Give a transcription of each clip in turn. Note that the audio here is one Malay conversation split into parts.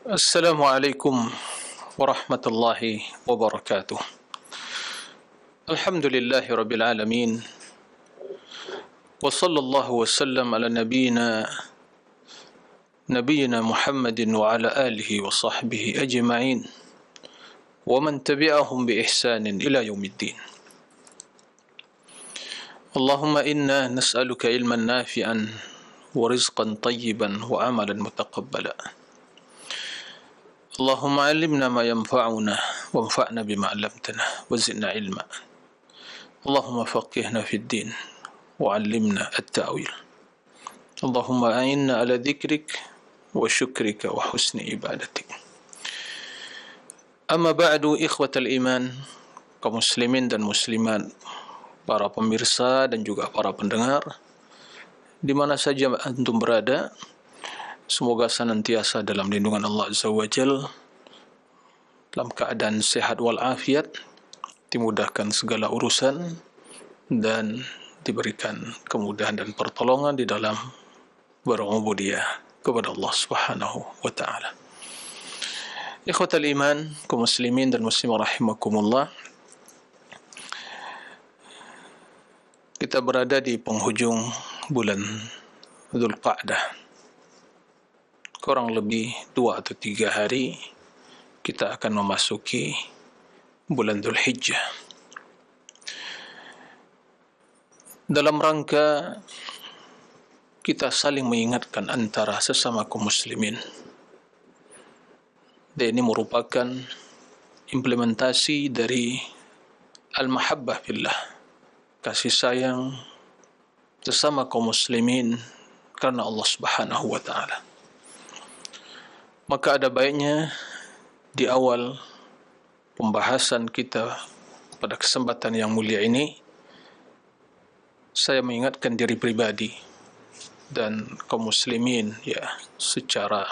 Assalamualaikum warahmatullahi wabarakatuh. Alhamdulillahi rabbil alamin. Wa sallallahu wasallam ala nabiyyina Muhammadin wa ala alihi wa sahbihi ajma'in. Wa man tabi'ahum bi ihsanin ila yaumiddin. Allahumma inna nas'aluka ilman nafi'an wa rizqan tayyiban wa amalan mutaqabbala. اللهم علمنا ما ينفعنا وانفعنا بما علمتنا وزدنا علما. اللهم فقهنا في الدين وعلمنا التأويل. اللهم أعنا على ذكرك وشكرك وحسن عبادتك. أما بعد إخوة الإيمان, kaum muslimin dan muslimat, para pemirsa dan juga para pendengar di mana saja antum berada, semoga senantiasa dalam lindungan Allah Azza wa Jalla, dalam keadaan sehat walafiat, dimudahkan segala urusan, dan diberikan kemudahan dan pertolongan di dalam berubudiyah kepada Allah Subhanahu wa Ta'ala. Ikhwatal iman, kaum muslimin dan muslimah rahimakumullah, kita berada di penghujung bulan Dzulqa'dah. Kurang lebih 2 atau 3 hari kita akan memasuki bulan Dzulhijjah. Dalam rangka kita saling mengingatkan antara sesama kaum muslimin, dan ini merupakan implementasi dari al-mahabbah fillah, kasih sayang sesama kaum muslimin karena Allah Subhanahu wa Ta'ala. Maka ada baiknya di awal pembahasan kita pada kesempatan yang mulia ini, saya mengingatkan diri pribadi dan kaum muslimin secara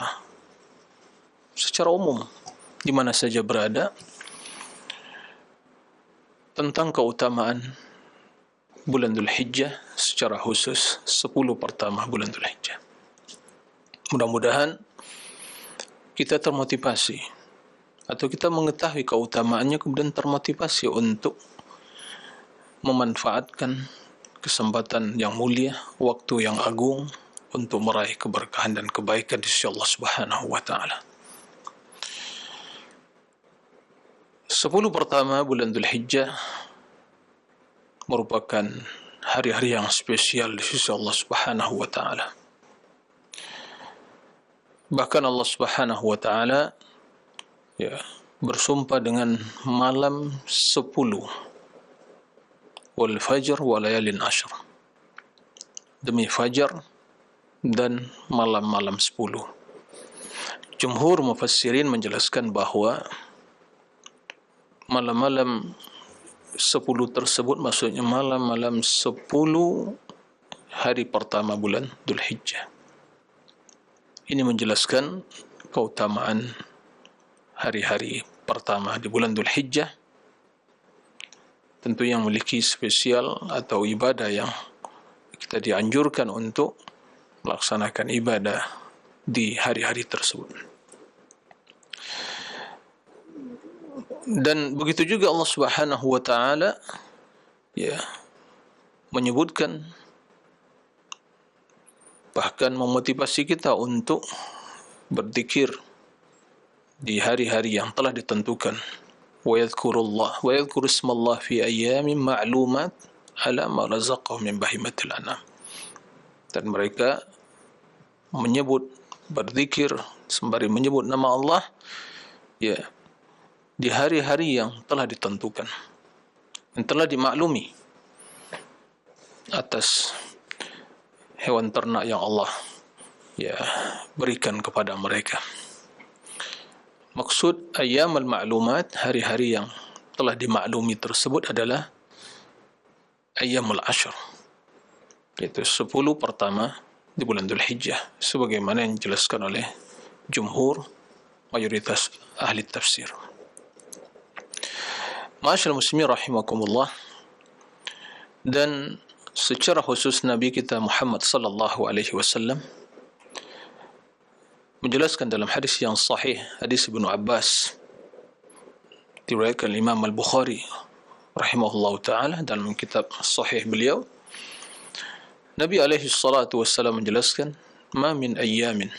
umum di mana saja berada, tentang keutamaan bulan Dzulhijjah, secara khusus 10 pertama bulan Dzulhijjah. Mudah-mudahan kita termotivasi atau kita mengetahui keutamaannya, kemudian termotivasi untuk memanfaatkan kesempatan yang mulia, waktu yang agung untuk meraih keberkahan dan kebaikan di sisi Allah Subhanahu wa Ta'ala. 10 pertama bulan Dzulhijjah merupakan hari-hari yang spesial di sisi Allah Subhanahu wa Ta'ala. Bahkan Allah Subhanahu wa Ta'ala bersumpah dengan malam 10, wal fajr wa layalin ashr, demi fajar dan malam-malam 10. Jumhur mufassirin menjelaskan bahwa malam-malam 10 tersebut maksudnya malam-malam 10 hari pertama bulan Dzulhijjah. Ini menjelaskan keutamaan hari-hari pertama di bulan Dzulhijjah, tentu yang memiliki spesial atau ibadah yang kita dianjurkan untuk melaksanakan ibadah di hari-hari tersebut. Dan begitu juga Allah Subhanahu wa Ta'ala menyebutkan, bahkan memotivasi kita untuk berzikir di hari-hari yang telah ditentukan. Wa yadhkuru ismallah fi ayyamin ma'lumat ala ma razaqahum min bahimatil an'am. Dan mereka berzikir sembari menyebut nama Allah di hari-hari yang telah ditentukan, yang telah dimaklumi atas hewan ternak yang Allah berikan kepada mereka. Maksud ayyamul ma'lumat, hari-hari yang telah dimaklumi tersebut adalah ayyamul ashr, yaitu 10 pertama di bulan Dzulhijjah, sebagaimana yang dijelaskan oleh jumhur, mayoritas ahli tafsir. Ma'asyiral muslimin rahimakumullah, dan secara khusus Nabi kita Muhammad sallallahu alaihi wasallam menjelaskan dalam hadis yang sahih, hadis Ibnu Abbas, diriwayatkan Imam Al-Bukhari rahimahullahu taala dalam kitab sahih beliau, Nabi alaihi salatu wassalam menjelaskan, "Ma min ayyamin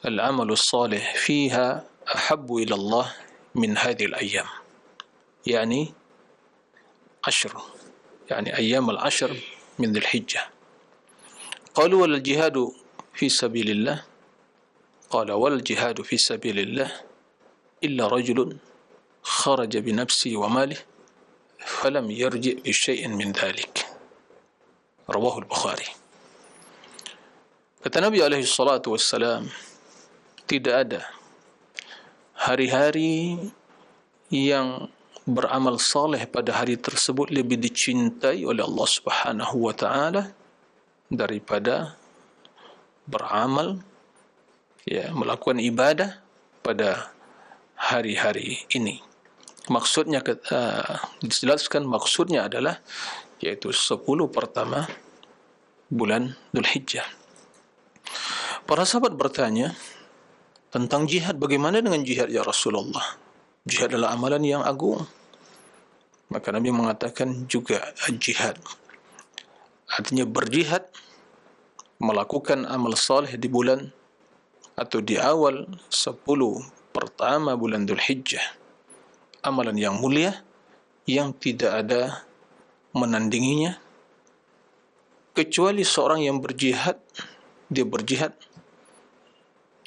al-'amalu salih fiha ahabbu ila Allah min hadhihi al-ayyam." Yani ashr, yani ayyam al-ashr min Dzulhijjah. Qalu wal jihadu fi sabilillah. Qala wal jihadu fi sabilillah illa rajulun kharaja bi nafsihi wa malihi falam yarji' bi syai'in min dhalik. Rawahu al-Bukhari. Kata Nabi alaihi salatu wassalam, tidak ada hari-hari yang beramal saleh pada hari tersebut lebih dicintai oleh Allah Subhanahu wa taala daripada beramal, melakukan ibadah pada hari-hari ini. Maksudnya dijelaskan, maksudnya adalah yaitu 10 pertama bulan Dzulhijjah. Para sahabat bertanya tentang jihad, bagaimana dengan jihad ya Rasulullah? Jihad adalah amalan yang agung. Maka Nabi mengatakan juga jihad, artinya berjihad, melakukan amal saleh di bulan atau di awal 10 pertama bulan Dzulhijjah, amalan yang mulia yang tidak ada menandinginya, kecuali seorang yang berjihad, dia berjihad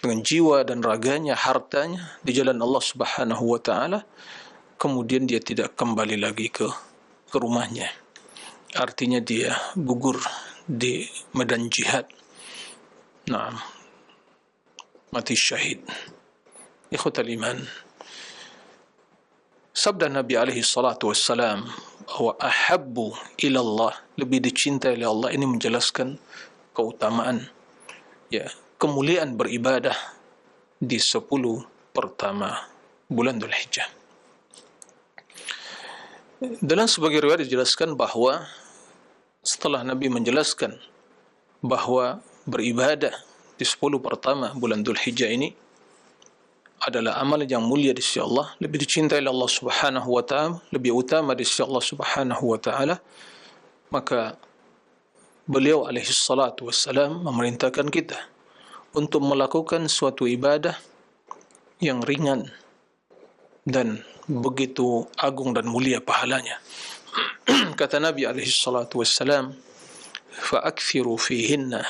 dengan jiwa dan raganya, hartanya di jalan Allah Subhanahu wa taala, kemudian dia tidak kembali lagi ke rumahnya. Artinya dia gugur di medan jihad. Naam, mati syahid. Ikhwatal iman, sabda Nabi alaihi salatu wassalam bahwa ahabbu ilallah, lebih dicintai oleh Allah, ini menjelaskan keutamaan, kemuliaan beribadah di 10 pertama bulan Dzulhijjah. Dalam sebagai riwayat dijelaskan bahwa setelah Nabi menjelaskan bahwa beribadah di 10 pertama bulan Dzulhijjah ini adalah amal yang mulia di sisi Allah, lebih dicintai oleh Allah Subhanahu wa taala, lebih utama di sisi Allah Subhanahu wa taala, maka beliau alaihi salatu wassalam memerintahkan kita untuk melakukan suatu ibadah yang ringan dan begitu agung dan mulia pahalanya. Kata Nabi alaihi salatu wassalam, "Fa'akthiru fihinna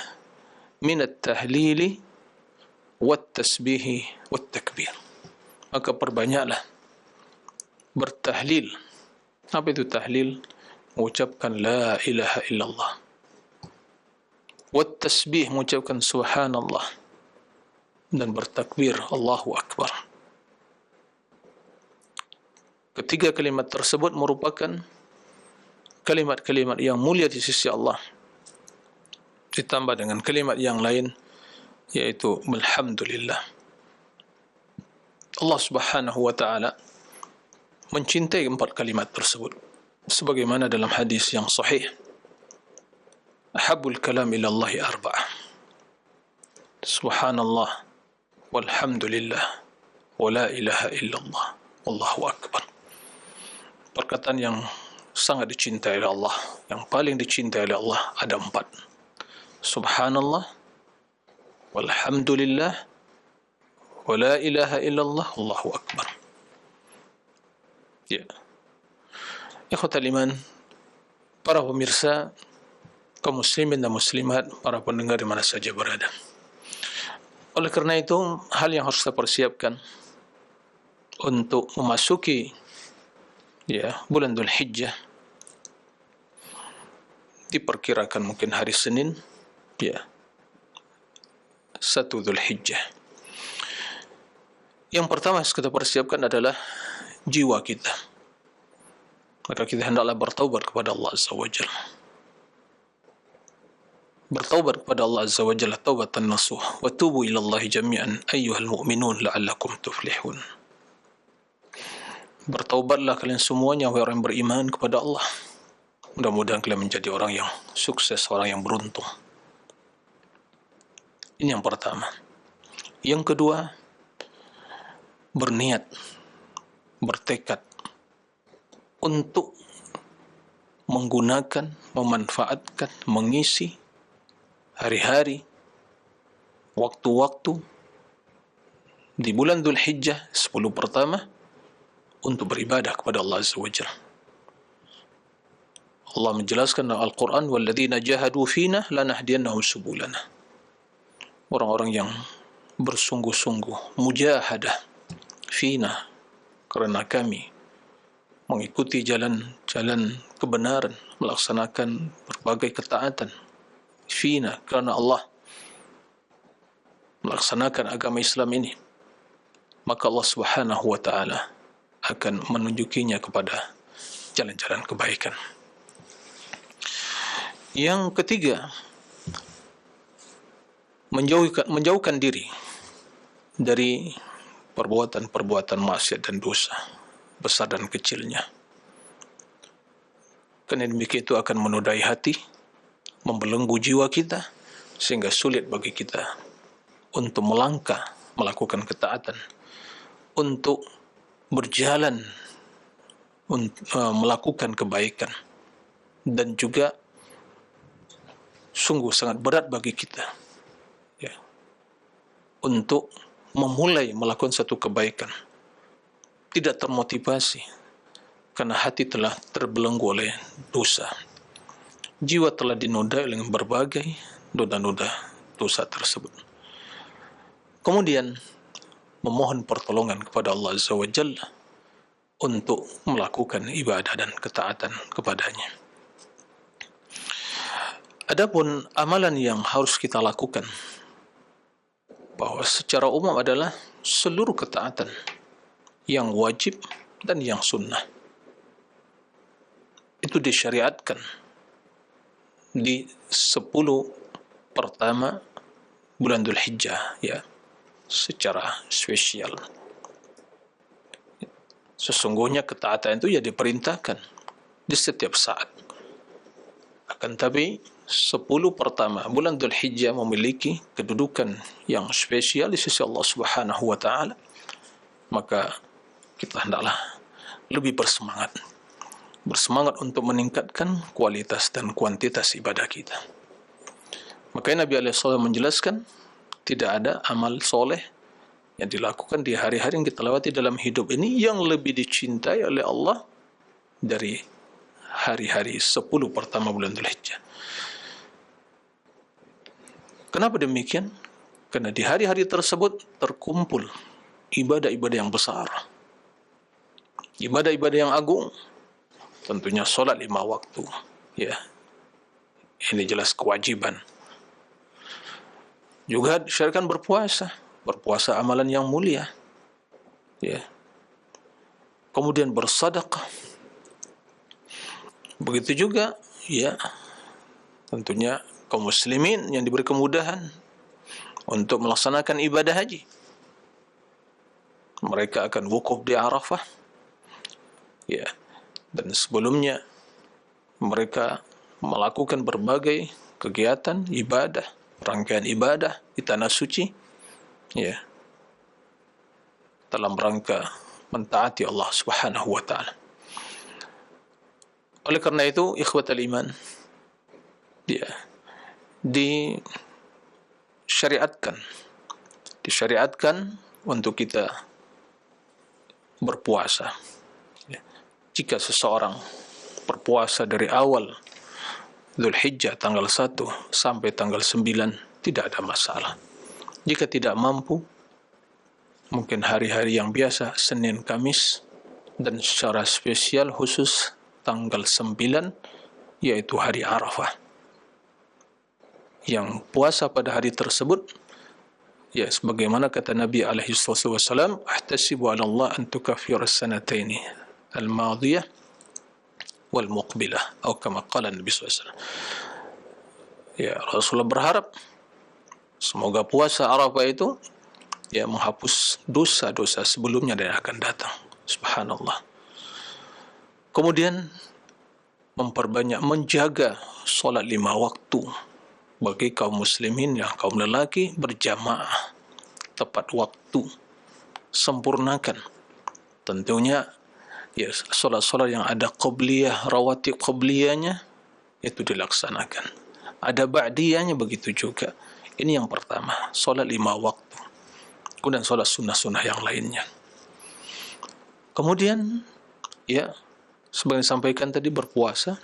min at-tahlili wat-tasbihi wat-takbir." Maka perbanyaklah bertahlil. Apa itu tahlil? Mengucapkan la ilaha illallah. Wat-tasbih, mengucapkan subhanallah. Dan bertakbir Allahu Akbar. Ketiga kalimat tersebut merupakan kalimat-kalimat yang mulia di sisi Allah, ditambah dengan kalimat yang lain, yaitu alhamdulillah. Allah Subhanahu wa taala mencintai 4 kalimat tersebut, sebagaimana dalam hadis yang sahih, ahabbul kalam ila Allah 4, subhanallah walhamdulillah wa la ilaha illallah wallahu akbar. Perkataan yang sangat dicintai oleh Allah, yang paling dicintai oleh Allah ada 4. Subhanallah, walhamdulillah, wa la ilaha illallah, Allahu akbar. Ikhwatal iman, para pemirsa, kaum muslimin dan muslimat, para pendengar di mana saja berada. Oleh karena itu, hal yang harus kita persiapkan untuk memasuki bulan Dzulhijjah, diperkirakan mungkin hari Senin, 1 Dzulhijjah. Yang pertama yang kita persiapkan adalah jiwa kita. Maka kita hendaklah bertaubat kepada Allah Azza wa Jalla. Bertaubat kepada Allah Azza wa Jalla taubatan nasuh. Wa tubu ila Allah jami'an ayyuhal mu'minun la'allakum tuflihun. Bertaubatlah kalian semuanya, wahai orang yang beriman kepada Allah. Mudah-mudahan kalian menjadi orang yang sukses, orang yang beruntung. Ini yang pertama. Yang kedua, berniat, bertekad untuk menggunakan, memanfaatkan, mengisi hari-hari, waktu-waktu di bulan Dzulhijjah 10 pertama untuk beribadah kepada Allah Azza wa Jalla. Allah menjelaskan dalam Al-Quran, وَالَّذِينَ جَاهَدُوا فِينَا لَنَهْدِيَنَّهُمْ سُبُلَنَا. Orang-orang yang bersungguh-sungguh, mujahadah, fina, karena kami mengikuti jalan-jalan kebenaran, melaksanakan berbagai ketaatan, fina, karena Allah, melaksanakan agama Islam ini, maka Allah Subhanahu wa ta'ala akan menunjukinya kepada jalan-jalan kebaikan. Yang ketiga, menjauhkan diri dari perbuatan-perbuatan maksiat dan dosa, besar dan kecilnya. Karena demikian itu akan menodai hati, membelenggu jiwa kita, sehingga sulit bagi kita untuk melangkah, melakukan ketaatan, untuk berjalan, melakukan kebaikan, dan juga sungguh sangat berat bagi kita, ya, untuk memulai melakukan satu kebaikan. Tidak termotivasi karena hati telah terbelenggu oleh dosa. Jiwa telah dinodai dengan berbagai noda-noda dosa tersebut. Kemudian memohon pertolongan kepada Allah Azza wa Jalla untuk melakukan ibadah dan ketaatan kepadanya. Adapun amalan yang harus kita lakukan, bahwa secara umum adalah seluruh ketaatan yang wajib dan yang sunnah. Itu disyariatkan di 10 pertama bulan Dzulhijjah, ya, secara spesial. Sesungguhnya ketaatan itu ya diperintahkan di setiap saat. Akan tapi 10 pertama bulan Dzulhijjah memiliki kedudukan yang spesial di sisi Allah Subhanahu wa ta'ala, maka kita hendaklah lebih bersemangat untuk meningkatkan kualitas dan kuantitas ibadah kita. Makanya Nabi SAW menjelaskan, tidak ada amal soleh yang dilakukan di hari-hari yang kita lewati dalam hidup ini yang lebih dicintai oleh Allah dari hari-hari 10 pertama bulan Dzulhijjah. Kenapa demikian? Karena di hari-hari tersebut terkumpul ibadah-ibadah yang besar, ibadah-ibadah yang agung, tentunya solat 5 waktu, ya, ini jelas kewajiban. Juga disyariatkan berpuasa amalan yang mulia, ya. Kemudian bersedekah, begitu juga, ya, tentunya kaum muslimin yang diberi kemudahan untuk melaksanakan ibadah haji, mereka akan wukuf di Arafah, ya, dan sebelumnya mereka melakukan berbagai kegiatan ibadah, rangkaian ibadah di tanah suci, ya, dalam rangka mentaati Allah Subhanahu wa ta'ala. Oleh karena itu, ikhwatal iman, ya, disyariatkan untuk kita berpuasa. Jika seseorang berpuasa dari awal Dzulhijjah tanggal 1 sampai tanggal 9, tidak ada masalah. Jika tidak mampu, mungkin hari-hari yang biasa, Senin, Kamis, dan secara spesial khusus tanggal 9, yaitu hari Arafah. Yang puasa pada hari tersebut, ya, sebagaimana kata Nabi SAW, ahtasibu ala Allah an tukaffira as-sanataini al-madiyah wal muqbilah, atau kama qala Nabi SAW. Ya, Rasulullah berharap semoga puasa Arafah itu, ya, menghapus dosa-dosa sebelumnya dan akan datang. Subhanallah. Kemudian memperbanyak menjaga solat 5 waktu bagi kaum muslimin, yang kaum lelaki berjamaah, tepat waktu, sempurnakan. Tentunya ya solat-solat yang ada qabliyah, rawatib qabliyahnya itu dilaksanakan. Ada ba'diyahnya begitu juga. Ini yang pertama, solat 5 waktu. Kemudian solat sunnah-sunnah yang lainnya. Kemudian ya sebagai disampaikan tadi, berpuasa,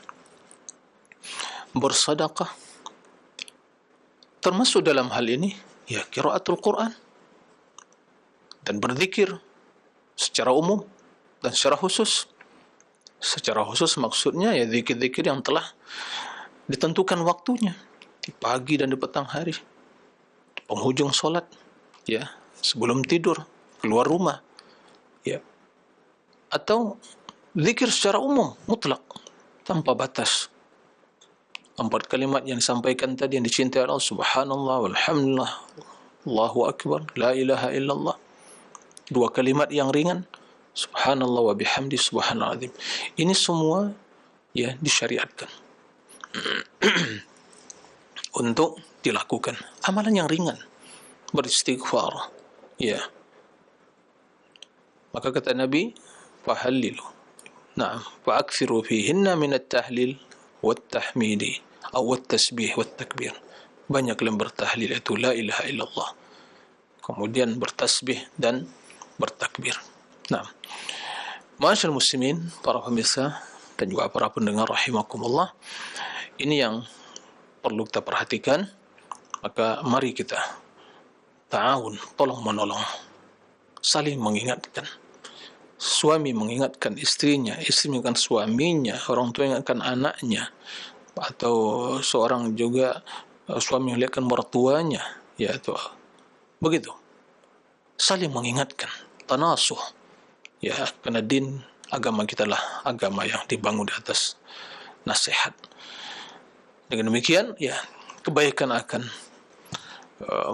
bersedekah, termasuk dalam hal ini ya qiraatul Quran, dan berzikir secara umum dan secara khusus. Secara khusus maksudnya ya zikir-zikir yang telah ditentukan waktunya, di pagi dan di petang hari, di penghujung solat, ya, sebelum tidur, keluar rumah, ya, atau zikir secara umum, mutlak, tanpa batas. 4 kalimat yang disampaikan tadi yang dicintai Allah, subhanallah, walhamdulillah, Allahu akbar, la ilaha illallah. 2 kalimat yang ringan, subhanallah wa bihamdi, subhanallah azim. Ini semua ya disyariatkan untuk dilakukan. Amalan yang ringan, beristighfar, ya. Maka kata Nabi, fahallilu, na'am, fa'akthiru fihinna min at-tahlil wat-tahmidi atau wat-tasbih wat-takbir. Banyaklah bertahlil, itu la ilaha illallah, kemudian bertasbih dan bertakbir. Nah, ma'asyiral muslimin, para pemirsa dan juga para pendengar rahimakumullah, ini yang perlu kita perhatikan. Maka mari kita ta'awun, tolong menolong, saling mengingatkan. Suami mengingatkan istrinya, istri mengingatkan suaminya, orang tua mengingatkan anaknya, atau seorang juga suami mengingatkan mertuanya, ya itu begitu. Saling mengingatkan, tanasuh, ya, karena din, agama kita lah agama yang dibangun di atas nasihat. Dengan demikian, ya, kebaikan akan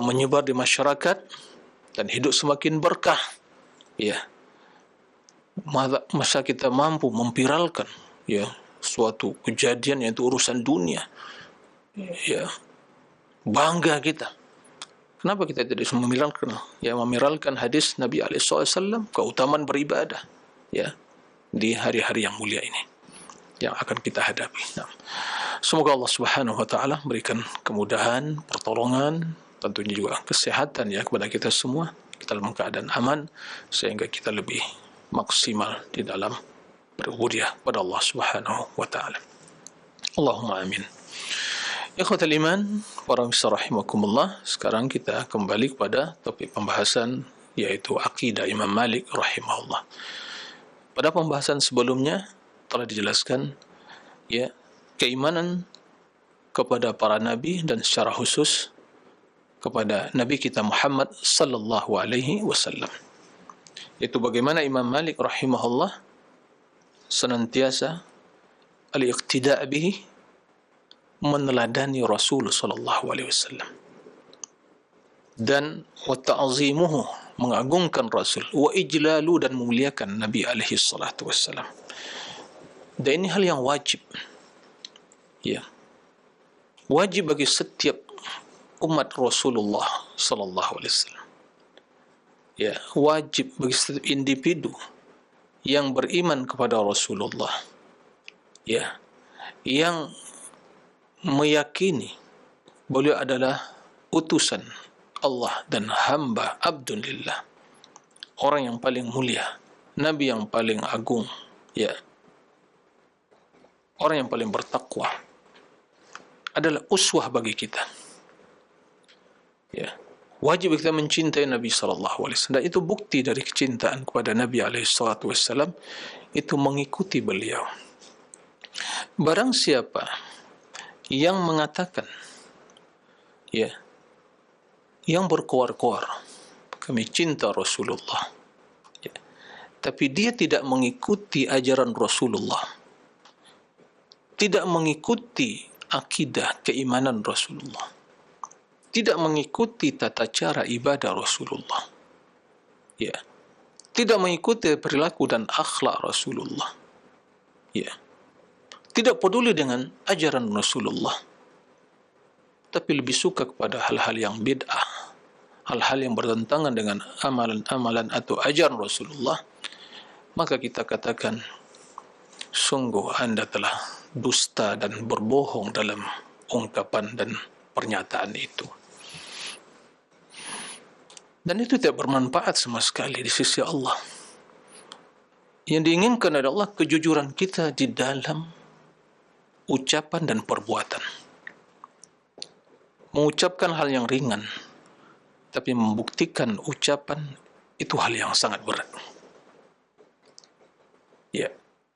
menyebar di masyarakat dan hidup semakin berkah. Ya, masa kita mampu memviralkan ya suatu kejadian, yaitu urusan dunia, ya, bangga kita. Kenapa kita tidak memviralkan? Ya, memviralkan hadis Nabi SAW, keutamaan beribadah, ya, di hari-hari yang mulia ini yang akan kita hadapi. Nah, semoga Allah Subhanahu wa taala berikan kemudahan, pertolongan, tentunya juga kesehatan ya kepada kita semua, kita dalam keadaan aman sehingga kita lebih maksimal di dalam berubudiyah pada Allah Subhanahu wa taala. Allahumma amin. Ikhwatul iman, para pemirsa rahimakumullah, sekarang kita kembali kepada topik pembahasan, yaitu akidah Imam Malik rahimahullah. Pada pembahasan sebelumnya telah dijelaskan ya keimanan kepada para nabi dan secara khusus kepada Nabi kita Muhammad sallallahu alaihi wasallam. Itu bagaimana Imam Malik rahimahullah senantiasa al-iqtida' bihi, meneladani Rasul sallallahu alaihi wasallam, dan wa ta'zimuhu, mengagungkan Rasul, wa ijlalu, dan memuliakan Nabi alaihi salatu wasallam. Dan ini hal yang wajib, ya, wajib bagi setiap umat Rasulullah sallallahu alaihi wasallam, ya, wajib bagi setiap individu yang beriman kepada Rasulullah, ya, yang meyakini beliau adalah utusan Allah dan hamba abdulillah, orang yang paling mulia, nabi yang paling agung, ya, orang yang paling bertakwa, adalah uswah bagi kita. Ya, wajib kita mencintai Nabi sallallahu alaihi wasallam, dan itu bukti dari kecintaan kepada Nabi alaihi salatu wasallam itu mengikuti beliau. Barang siapa yang mengatakan, ya, yang berkoar-koar, kami cinta Rasulullah, ya, tapi dia tidak mengikuti ajaran Rasulullah, tidak mengikuti akidah keimanan Rasulullah, tidak mengikuti tata cara ibadah Rasulullah, ya, tidak mengikuti perilaku dan akhlak Rasulullah, ya, tidak peduli dengan ajaran Rasulullah, tapi lebih suka kepada hal-hal yang bid'ah, hal-hal yang bertentangan dengan amalan-amalan atau ajaran Rasulullah, maka kita katakan, sungguh Anda telah dusta dan berbohong dalam ungkapan dan pernyataan itu. Dan itu tidak bermanfaat sama sekali di sisi Allah. Yang diinginkan adalah kejujuran kita di dalam ucapan dan perbuatan. Mengucapkan hal yang ringan, tapi membuktikan ucapan itu hal yang sangat berat. Ya,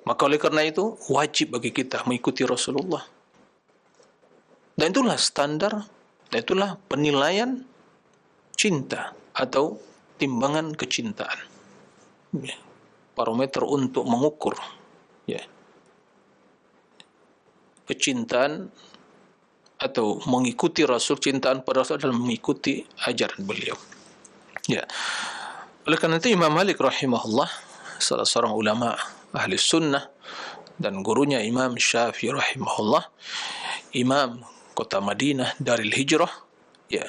maka oleh karena itu wajib bagi kita mengikuti Rasulullah. Dan itulah standar, dan itulah penilaian cinta atau timbangan kecintaan. Ya, parameter untuk mengukur ya, kecintaan atau mengikuti Rasul, cintaan pada Rasul adalah mengikuti ajaran beliau. Ya. Oleh karena itu Imam Malik rahimahullah, salah seorang ulama ahli sunnah dan gurunya Imam Syafi'i rahimahullah, imam kota Madinah Daril Hijrah, ya.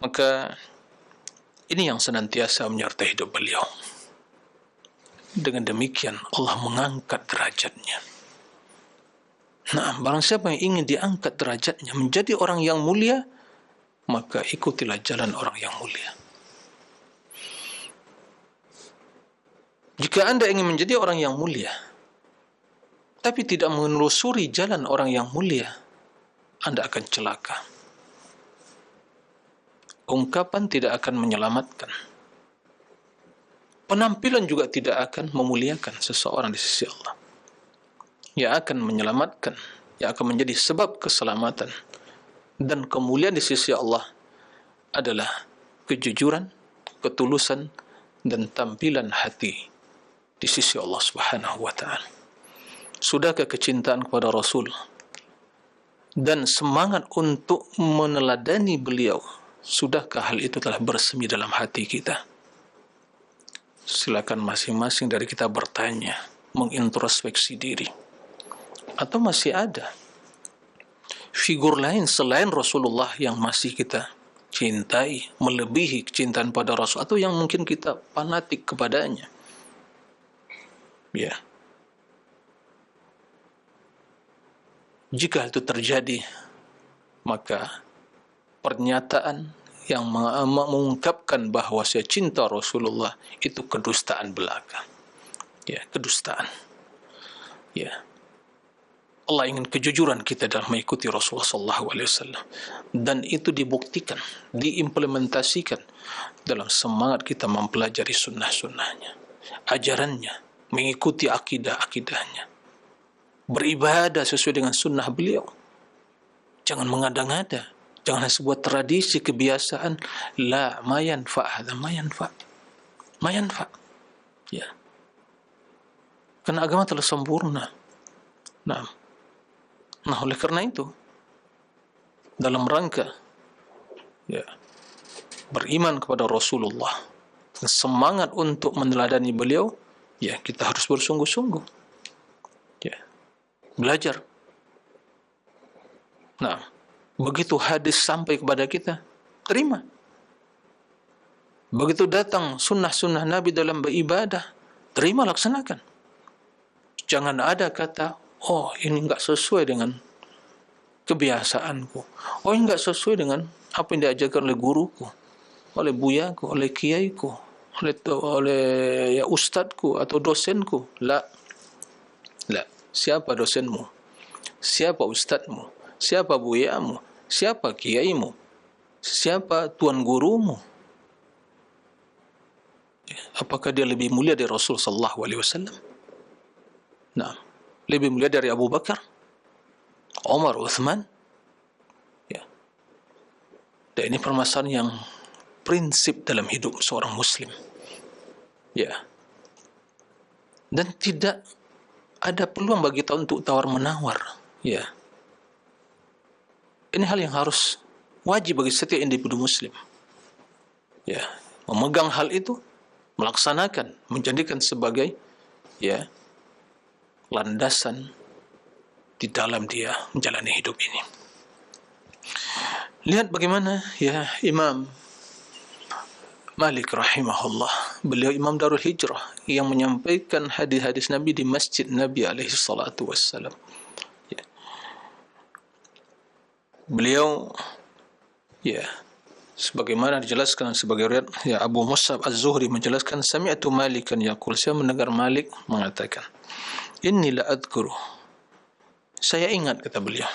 Maka ini yang senantiasa menyertai hidup beliau. Dengan demikian Allah mengangkat derajatnya. Nah, barang siapa yang ingin diangkat derajatnya menjadi orang yang mulia, maka ikutilah jalan orang yang mulia. Jika Anda ingin menjadi orang yang mulia, tapi tidak menelusuri jalan orang yang mulia, Anda akan celaka. Ungkapan tidak akan menyelamatkan. Penampilan juga tidak akan memuliakan seseorang di sisi Allah. Yang akan menyelamatkan, yang akan menjadi sebab keselamatan dan kemuliaan di sisi Allah adalah kejujuran, ketulusan, dan tampilan hati di sisi Allah Subhanahu wa Ta'ala. Sudahkah kecintaan kepada Rasul dan semangat untuk meneladani beliau, sudahkah hal itu telah bersemi dalam hati kita? Silakan masing-masing dari kita bertanya, mengintrospeksi diri. Atau masih ada figur lain selain Rasulullah yang masih kita cintai, melebihi kecintaan pada Rasul, atau yang mungkin kita fanatik kepadanya. Ya. Jika itu terjadi, maka pernyataan yang mengungkapkan bahawa saya cinta Rasulullah itu kedustaan belaka. Ya, kedustaan. Ya. Allah ingin kejujuran kita dalam mengikuti Rasulullah SAW, dan itu dibuktikan, diimplementasikan dalam semangat kita mempelajari sunnah-sunnahnya, ajarannya, mengikuti akidah-akidahnya, beribadah sesuai dengan sunnah beliau. Jangan mengada-ngada, jangan sebuah tradisi, kebiasaan. La mayanfa', hadza mayanfa', mayanfa'. Ya. Karena agama telah sempurna. Nah, oleh karena itu, dalam rangka ya, beriman kepada Rasulullah, semangat untuk meneladani beliau, ya kita harus bersungguh-sungguh. Ya, belajar. Nah, begitu hadis sampai kepada kita, terima. Begitu datang sunnah-sunnah Nabi dalam beribadah, terima, laksanakan. Jangan ada kata, oh ini enggak sesuai dengan kebiasaanku. Oh ini enggak sesuai dengan apa yang diajarkan oleh guruku, oleh buyaku, oleh kiaiku, oleh ya ustadku atau dosenku. La. Siapa dosenmu? Siapa ustadmu? Siapa buyamu? Siapa kiaimu? Siapa tuan gurumu? Apakah dia lebih mulia dari Rasul sallallahu alaihi wasallam? Nah, lebih mulia dari Abu Bakar, Umar, Uthman? Ya. Dan ini permasalahan yang prinsip dalam hidup seorang Muslim. Ya. Dan tidak ada peluang bagi kita untuk tawar-menawar. Ya. Ini hal yang harus wajib bagi setiap individu Muslim. Ya. Memegang hal itu, melaksanakan, menjadikan sebagai ya landasan di dalam dia menjalani hidup ini. Lihat bagaimana ya Imam Malik rahimahullah, beliau Imam Darul Hijrah yang menyampaikan hadis-hadis Nabi di Masjid Nabi alaihi salatu wassalam. Ya. Beliau, ya, sebagaimana dijelaskan sebagai riwayat, ya, Abu Mus'ab Az-Zuhri menjelaskan, sami'tu Malikan yaqul, saya mendengar Malik mengatakan, inni la adhkuru, saya ingat, kata beliau,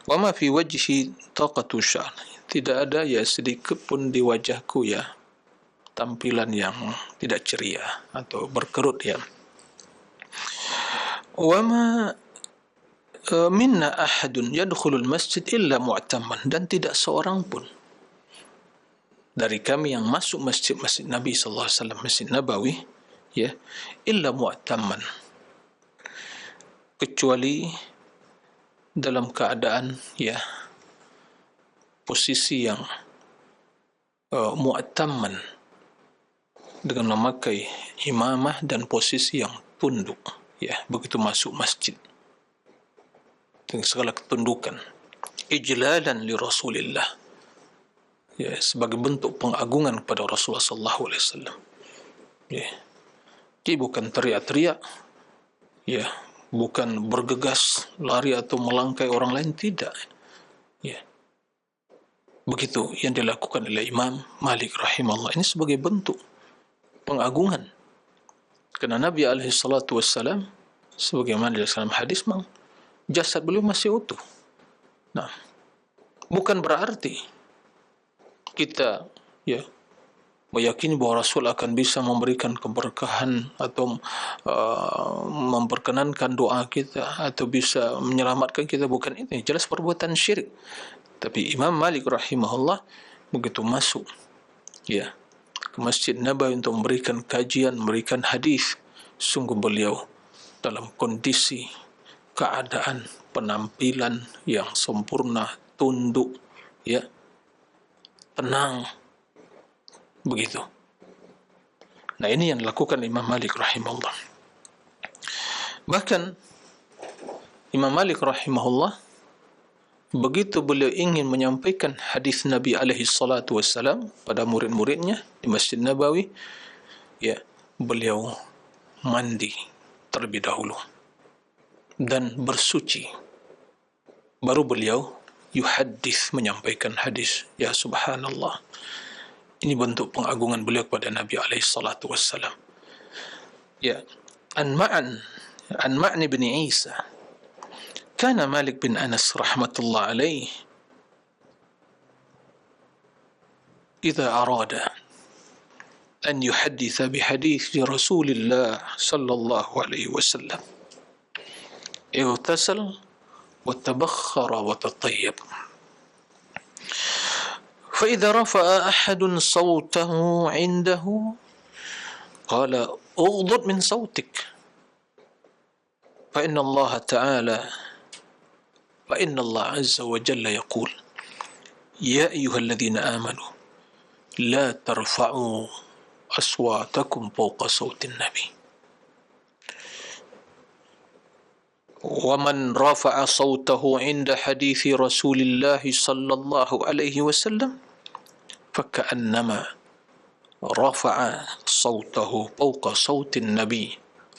wa ma fi wajhi taqatu sya'r, tidak ada ya sedikit pun di wajahku ya tampilan yang tidak ceria atau berkerut ya. Wa ma minna ahadun yadkhulul masjid illa mu'tamman, dan tidak seorang pun dari kami yang masuk masjid Nabi sallallahu alaihi wasallam, Masjid Nabawi, ya, illa mu'tamman, kecuali dalam keadaan ya posisi yang mu'tamman, dengan memakai imamah dan posisi yang tunduk, ya, begitu masuk masjid dengan segala ketundukan, ijlalan li Rasulillah, ya, sebagai bentuk pengagungan kepada Rasulullah sallallahu alaihi wasallam, ya. Jadi bukan teriak-teriak, ya, bukan bergegas lari atau melangkai orang lain, tidak, ya. Begitu yang dilakukan oleh Imam Malik rahimahullah, ini sebagai bentuk pengagungan. Kerana Nabi alaihi salatu wassalam, sebagaimana dalam hadis, jasad beliau masih utuh. Nah, bukan berarti kita ya meyakini bahawa Rasul akan bisa memberikan keberkahan atau memperkenankan doa kita atau bisa menyelamatkan kita, bukan itu. Jelas perbuatan syirik. Tapi Imam Malik rahimahullah begitu masuk ya ke Masjid Nabawi untuk memberikan kajian, memberikan hadis, sungguh beliau dalam kondisi keadaan penampilan yang sempurna, tunduk, ya, tenang, begitu. Nah, ini yang dilakukan Imam Malik rahimahullah. Bahkan Imam Malik rahimahullah, begitu beliau ingin menyampaikan hadis Nabi alaihi salatu wassalam pada murid-muridnya di Masjid Nabawi, ya, beliau mandi terlebih dahulu dan bersuci, baru beliau yuhaddits, menyampaikan hadis. Ya subhanallah, ini bentuk pengagungan beliau kepada Nabi alaihi salatu wassalam. Ya, an Ma'ni bin Isa, kana Malik bin Anas rahmatullah alaih idza arada an yuhadditha bihadith Rasulillah sallallahu alaihi wasallam اغتسل وتبخر وتطيب فإذا رفع أحد صوته عنده قال اغضض من صوتك فإن الله عز وجل يقول يا أيها الذين آمنوا لا ترفعوا أصواتكم فوق صوت النبي ومن رفع صوته عند حديث رسول الله صلى الله عليه وسلم فكأنما رفع صوته فوق صوت النبي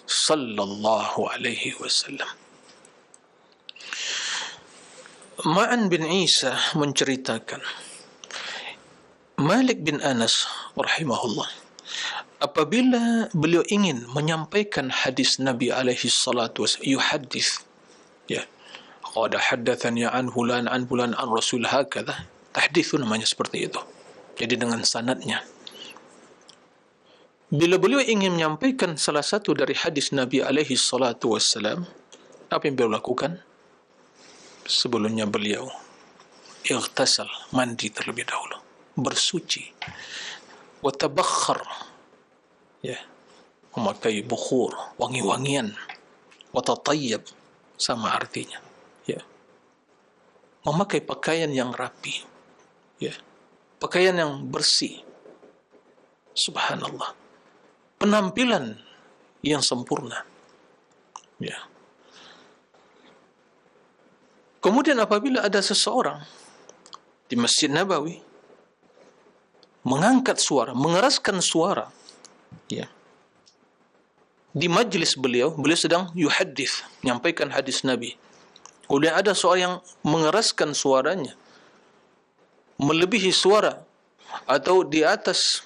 صلى الله عليه وسلم. Ma'an bin Isa menceritakan, Malik bin Anas rahimahullah, apabila beliau ingin menyampaikan hadis Nabi alaihi salatu wasallam, yuhaddits, ya, qad haddatsani an fulan an rasul, hakadha, tahdits namanya seperti itu. Jadi dengan sanadnya. Bila beliau ingin menyampaikan salah satu dari hadis Nabi alaihi salatu wasallam, apa yang beliau lakukan? Sebelumnya beliau ightasal, mandi terlebih dahulu, bersuci, wa tabakhkhar, ya, memakai bukhur, wangi-wangian, wa tatayyab, sama artinya, ya, memakai pakaian yang rapi, ya, pakaian yang bersih. Subhanallah, penampilan yang sempurna, ya. Kemudian apabila ada seseorang di Masjid Nabawi mengangkat suara, mengeraskan suara, ya. Di majlis beliau sedang yuhaddits, menyampaikan hadis Nabi. Kemudian ada seorang yang mengeraskan suaranya, melebihi suara atau di atas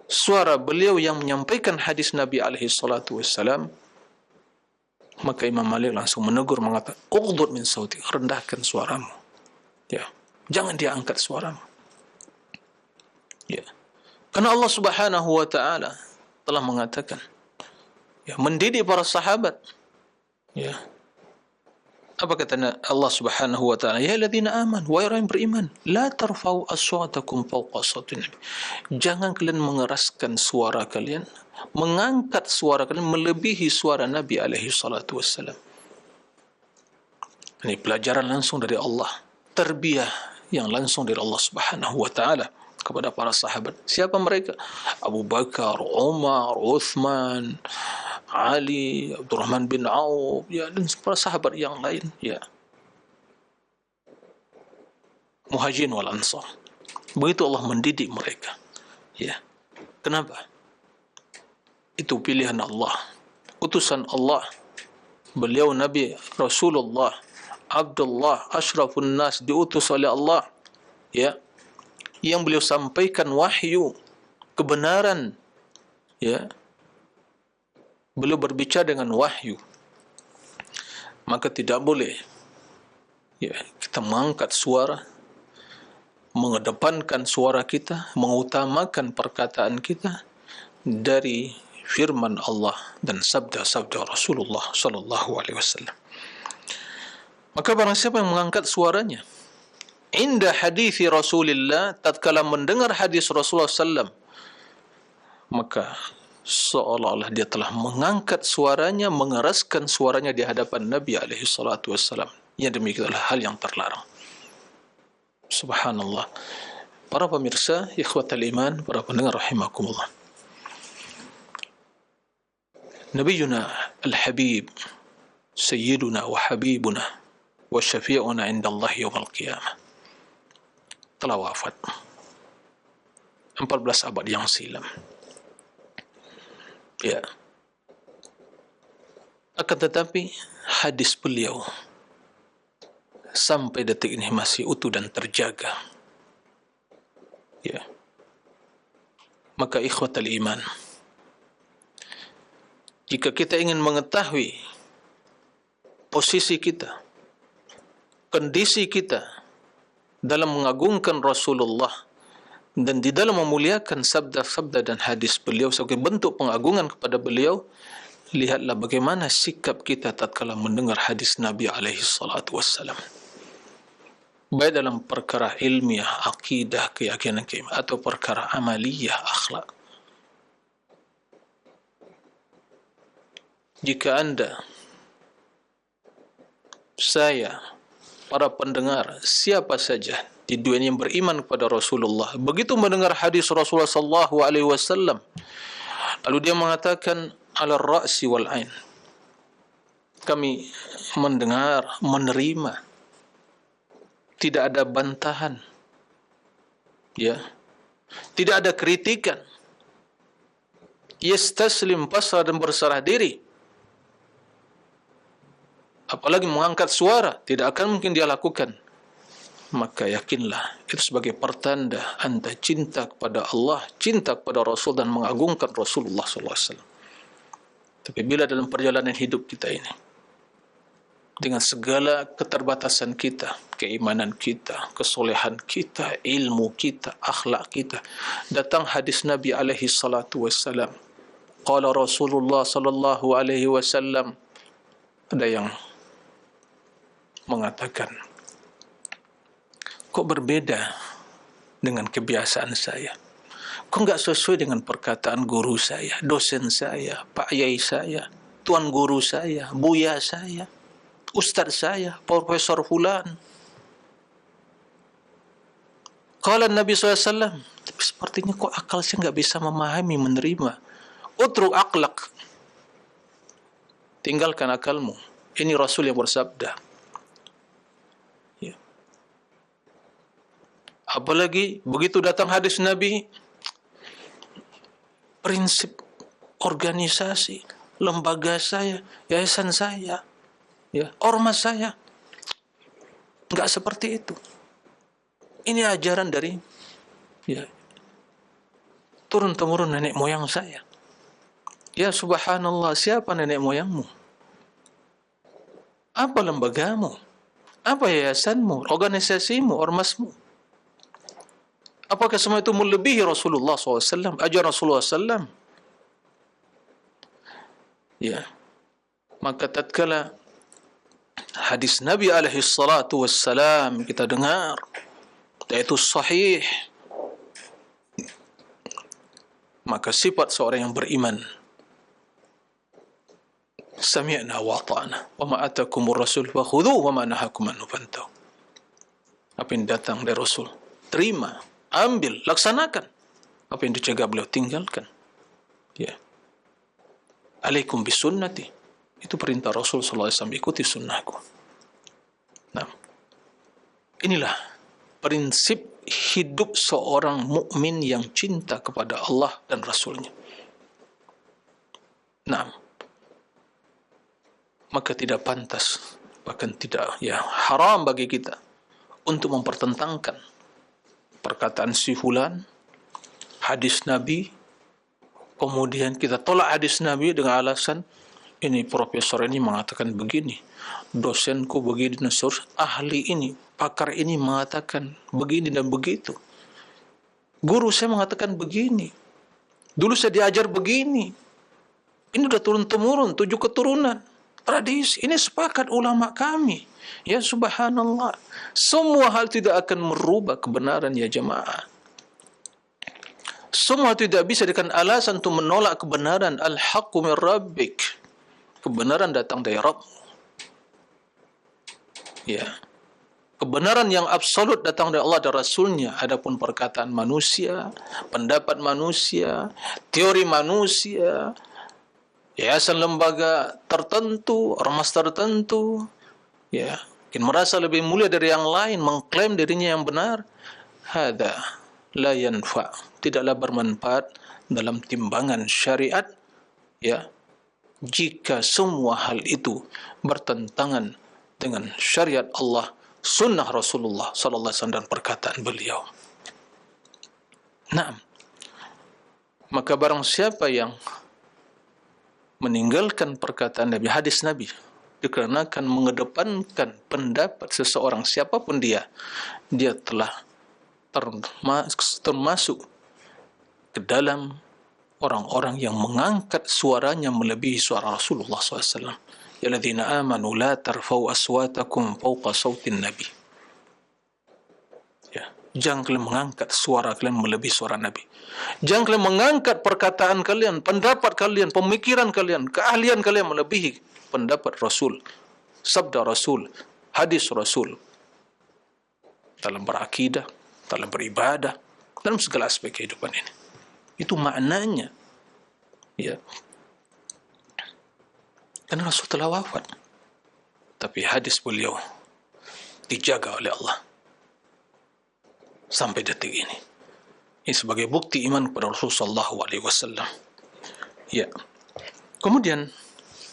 suara beliau yang menyampaikan hadis Nabi alaihi salatu wassalam, maka Imam Malik langsung menegur, mengatakan, "Ughdud min sautik," rendahkan suaramu. Ya, jangan diangkat suaramu. Ya. Karena Allah Subhanahu wa taala telah mengatakan, ya, mendidik para sahabat. Ya. Apa kata Allah Subhanahu wa taala? Ya alladzina amanu, wahai orang yang beriman, la tarfa'u aswatakum fawqa sautin nabi. Jangan kalian mengeraskan suara kalian, mengangkat suara kalian melebihi suara Nabi alaihi salatu wassalam. Ini pelajaran langsung dari Allah, tarbiyah yang langsung dari Allah Subhanahu wa taala kepada para sahabat. Siapa mereka? Abu Bakar, Umar, Uthman, Ali, Abdurrahman bin Auf, ya, dan para sahabat yang lain, ya. Muhajirin wal Ansar. Begitu Allah mendidik mereka. Ya. Kenapa? Itu pilihan Allah, utusan Allah. Beliau Nabi Rasulullah, Abdullah, asyrafun nas, diutus oleh Allah, ya. Yang beliau sampaikan wahyu, kebenaran, ya. Beliau berbicara dengan wahyu. Maka tidak boleh, ya, kita mengangkat suara, mengedepankan suara kita, mengutamakan perkataan kita dari firman Allah dan sabda-sabda Rasulullah sallallahu alaihi wasallam. Maka barang siapa yang mengangkat suaranya inda hadithi Rasulillah, tatkala mendengar hadis Rasulullah sallam, maka seolah-olah dia telah mengangkat suaranya, mengeraskan suaranya di hadapan Nabi alaihi salatu wassalam. Yang demikian adalah hal yang terlarang. Subhanallah. Para pemirsa, ikhwatal iman, para pendengar rahimakumullah. Nabiyuna al-Habib, Sayyiduna wa Habibuna wa Syafi'una inda Allah yawmal qiyamah, telah wafat 14 abad yang silam. Ya. Akan tetapi hadis beliau sampai detik ini masih utuh dan terjaga. Ya. Maka ikhwatal iman, jika kita ingin mengetahui posisi kita, kondisi kita dalam mengagungkan Rasulullah dan di dalam memuliakan sabda-sabda dan hadis beliau sebagai bentuk pengagungan kepada beliau, lihatlah bagaimana sikap kita tatkala mendengar hadis Nabi alaihi salatu wassalam, baik dalam perkara ilmiah, akidah, keyakinan, atau perkara amaliyah, akhlak. Jika Anda, saya, para pendengar, siapa saja di dunia yang beriman kepada Rasulullah, begitu mendengar hadis Rasulullah sallallahu alaihi wasallam, lalu dia mengatakan ala ra'si wal ain, kami mendengar, menerima, tidak ada bantahan, ya, tidak ada kritikan, yastaslim, pasrah dan berserah diri. Apalagi mengangkat suara, tidak akan mungkin dia lakukan. Maka yakinlah, itu sebagai pertanda Anda cinta kepada Allah, cinta kepada Rasul, dan mengagungkan Rasulullah SAW. Tapi bila dalam perjalanan hidup kita ini, dengan segala keterbatasan kita, keimanan kita, kesolehan kita, ilmu kita, akhlak kita, datang hadis Nabi alaihi salatu wassalam, qala Rasulullah sallallahu alaihi wasallam, ada yang mengatakan, kok berbeda dengan kebiasaan saya, kok enggak sesuai dengan perkataan guru saya, dosen saya, pak yai saya, tuan guru saya, buya saya, ustaz saya, profesor fulan. Qala Nabi SAW, tapi sepertinya kok akal saya enggak bisa memahami, menerima. Utruk aqlak, tinggalkan akalmu. Ini Rasul yang bersabda. Apalagi begitu datang hadis Nabi, prinsip organisasi, lembaga saya, yayasan saya, ya, ormas saya, enggak seperti itu. Ini ajaran dari, ya, turun-temurun nenek moyang saya. Ya subhanallah, siapa nenek moyangmu? Apa lembagamu? Apa yayasanmu, organisasimu, ormasmu? Apakah semua itu melebihi Rasulullah SAW, ajaran Rasulullah SAW? Ya, maka tatkala hadis Nabi alaihi salatu wassalam kita dengar, yaitu sahih, maka sifat seorang yang beriman, sami'na wa ata'na wa ma atakumur rasul fakhudhu wa ma nahakum anhu fantahu. Apa yang datang dari Rasul, terima, ambil, laksanakan. Apa yang dicegah beliau, tinggalkan. Ya. Alaikum bisunnati, itu perintah Rasul sallallahu alaihi wasallam, ikuti sunnahku. Nah, inilah prinsip hidup seorang mukmin yang cinta kepada Allah dan Rasulnya. Nah, maka tidak pantas, bahkan tidak, ya, haram bagi kita untuk mempertentangkan perkataan si fulan, hadis Nabi, kemudian kita tolak hadis Nabi dengan alasan ini profesor ini mengatakan begini, dosenku begini dan seterusnya, ahli ini, pakar ini mengatakan begini dan begitu, guru saya mengatakan begini, dulu saya diajar begini, ini sudah turun-temurun, 7 keturunan, tradisi, ini sepakat ulama kami. Ya subhanallah, semua hal tidak akan merubah kebenaran, ya jemaah. Semua tidak bisa dengan alasan untuk menolak kebenaran. Al-haqqu min rabbik, kebenaran datang dari Rabbmu. Ya, kebenaran yang absolut datang dari Allah dan Rasulnya. Adapun perkataan manusia, pendapat manusia, teori manusia, yayasan lembaga tertentu, ormas tertentu, ya, mungkin merasa lebih mulia dari yang lain, mengklaim dirinya yang benar, hada la yanfa, tidaklah bermanfaat dalam timbangan syariat, ya, jika semua hal itu bertentangan dengan syariat Allah, sunnah Rasulullah sallallahu alaihi wasallam dan perkataan beliau. Nah, maka barang siapa yang meninggalkan perkataan Nabi, hadis Nabi, dikarenakan mengedepankan pendapat seseorang siapapun dia telah termasuk ke dalam orang-orang yang mengangkat suaranya melebihi suara Rasulullah SAW. Ya alladzina amanu la tarfa'u aswatakum fawqa sautin Nabi. Ya, jangan kalian mengangkat suara kalian melebihi suara Nabi. Jangan kalian mengangkat perkataan kalian, pendapat kalian, pemikiran kalian, keahlian kalian melebihi pendapat Rasul, sabda Rasul, hadis Rasul, dalam berakidah, dalam beribadah, dalam segala aspek kehidupan ini. Itu maknanya. Ya. Karena Rasul telah wafat, tapi hadis beliau dijaga oleh Allah sampai detik ini. Ini sebagai bukti iman kepada Rasulullah SAW. Ya. Kemudian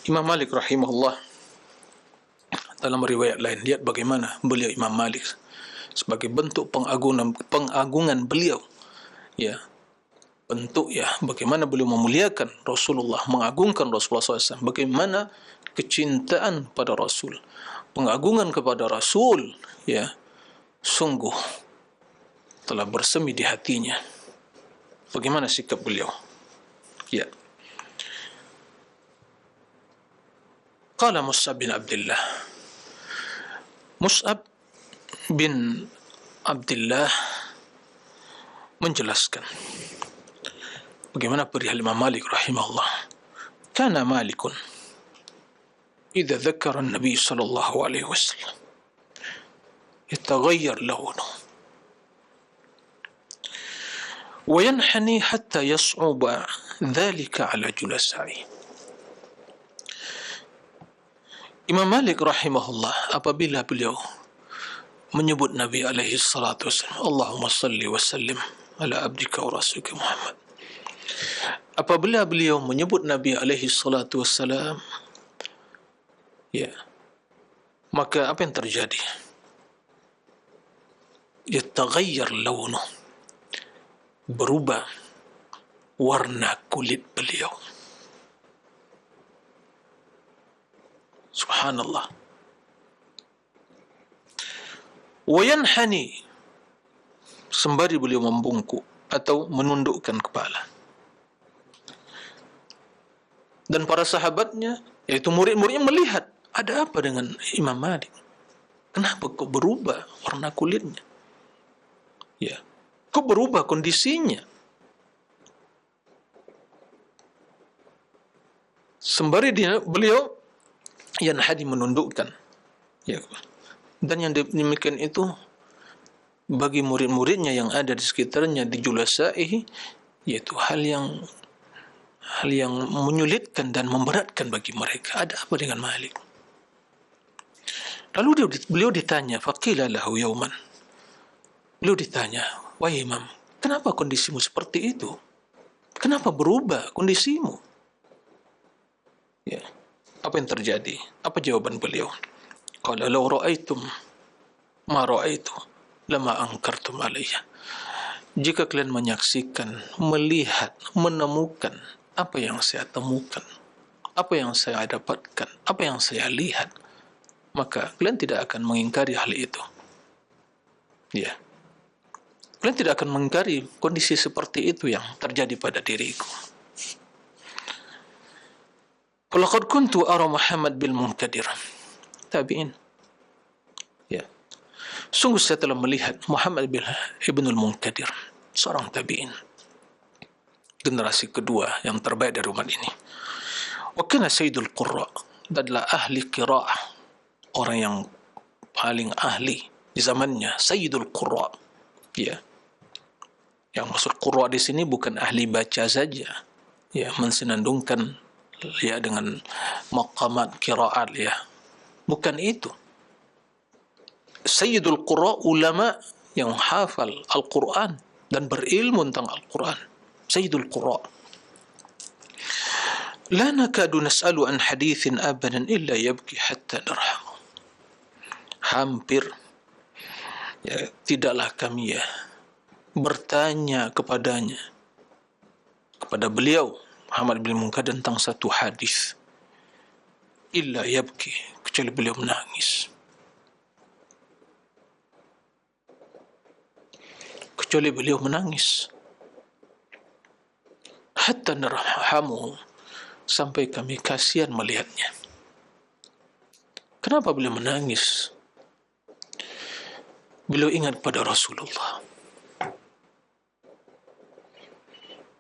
Imam Malik rahimahullah dalam riwayat lain, lihat bagaimana beliau Imam Malik sebagai bentuk pengagungan beliau, ya, bentuk, ya, bagaimana beliau memuliakan Rasulullah, mengagungkan Rasulullah SAW, bagaimana kecintaan pada Rasul, pengagungan kepada Rasul, ya, sungguh telah bersemi di hatinya. Bagaimana sikap beliau? Ya. Qala Mus'ab bin Abdullah. Mus'ab bin Abdullah menjelaskan bagaimana perihal Imam Malik rahimahullah. Kana Malikun idza dzakara an-nabi sallallahu alaihi wasallam yataghayyar lawnuhu wa yanhani hatta yas'uba dhalika ala julasa'i. Imam Malik rahimahullah apabila beliau menyebut Nabi alaihi salatu wassalam, Allahumma salli wa sallim ala abdika wa rasulika Muhammad. Apabila beliau menyebut Nabi alaihi salatu wassalam, ya, maka apa yang terjadi? Yataghayyar launuh, berubah warna kulit beliau. Subhanallah. Wa yanhani, sembari beliau membungkuk atau menundukkan kepala. Dan para sahabatnya, yaitu murid-muridnya, melihat, ada apa dengan Imam Malik? Kenapa kok berubah warna kulitnya? Ya, kok berubah kondisinya? Sembari beliau yanhadi, menundukkan. Ya. Dan yang demikian itu bagi murid-muridnya yang ada di sekitarnya, di julasaihi, yaitu hal yang menyulitkan dan memberatkan bagi mereka. Ada apa dengan Malik? Lalu beliau ditanya, faqila lahu yauman. Beliau ditanya, wahai Imam, kenapa kondisimu seperti itu? Kenapa berubah kondisimu? Ya. Apa yang terjadi? Apa jawaban beliau? Qala law ra'aitum ma ra'aitu lama ankartum alayya. Jika kalian menyaksikan, melihat, menemukan apa yang saya temukan, apa yang saya dapatkan, apa yang saya lihat, maka kalian tidak akan mengingkari hal itu. Ya. Kalian tidak akan mengingkari kondisi seperti itu yang terjadi pada diriku. Walaqad kuntu ara Muhammad bil Munkadir. Tabi'in. Ya. Sungguh saya telah melihat Muhammad ibn al-Munkadir, seorang tabi'in, generasi kedua yang terbaik dari umat ini. Wa kana sayyidul qurra, adalah ahli qiraah, orang yang paling ahli di zamannya, sayyidul qurra. Ya. Yang maksud qurra di sini bukan ahli baca saja, ya, mensenandungkan ya dengan maqamat qiraat, ya. Bukan itu. Sayyidul qurra, ulama yang hafal Al-Quran dan berilmu tentang Al-Quran. Sayyidul qurra. La nakadu nas'alu an hadithin abadan illa yabki hatta narhamu. Hampir ya, tidaklah kami ya bertanya kepadanya, kepada beliau Muhammad bin Munkadir, tentang satu hadis, illa yabki, kecuali beliau menangis. Kecuali beliau menangis. Hatta narhamu, sampai kami kasihan melihatnya. Kenapa beliau menangis? Beliau ingat pada Rasulullah.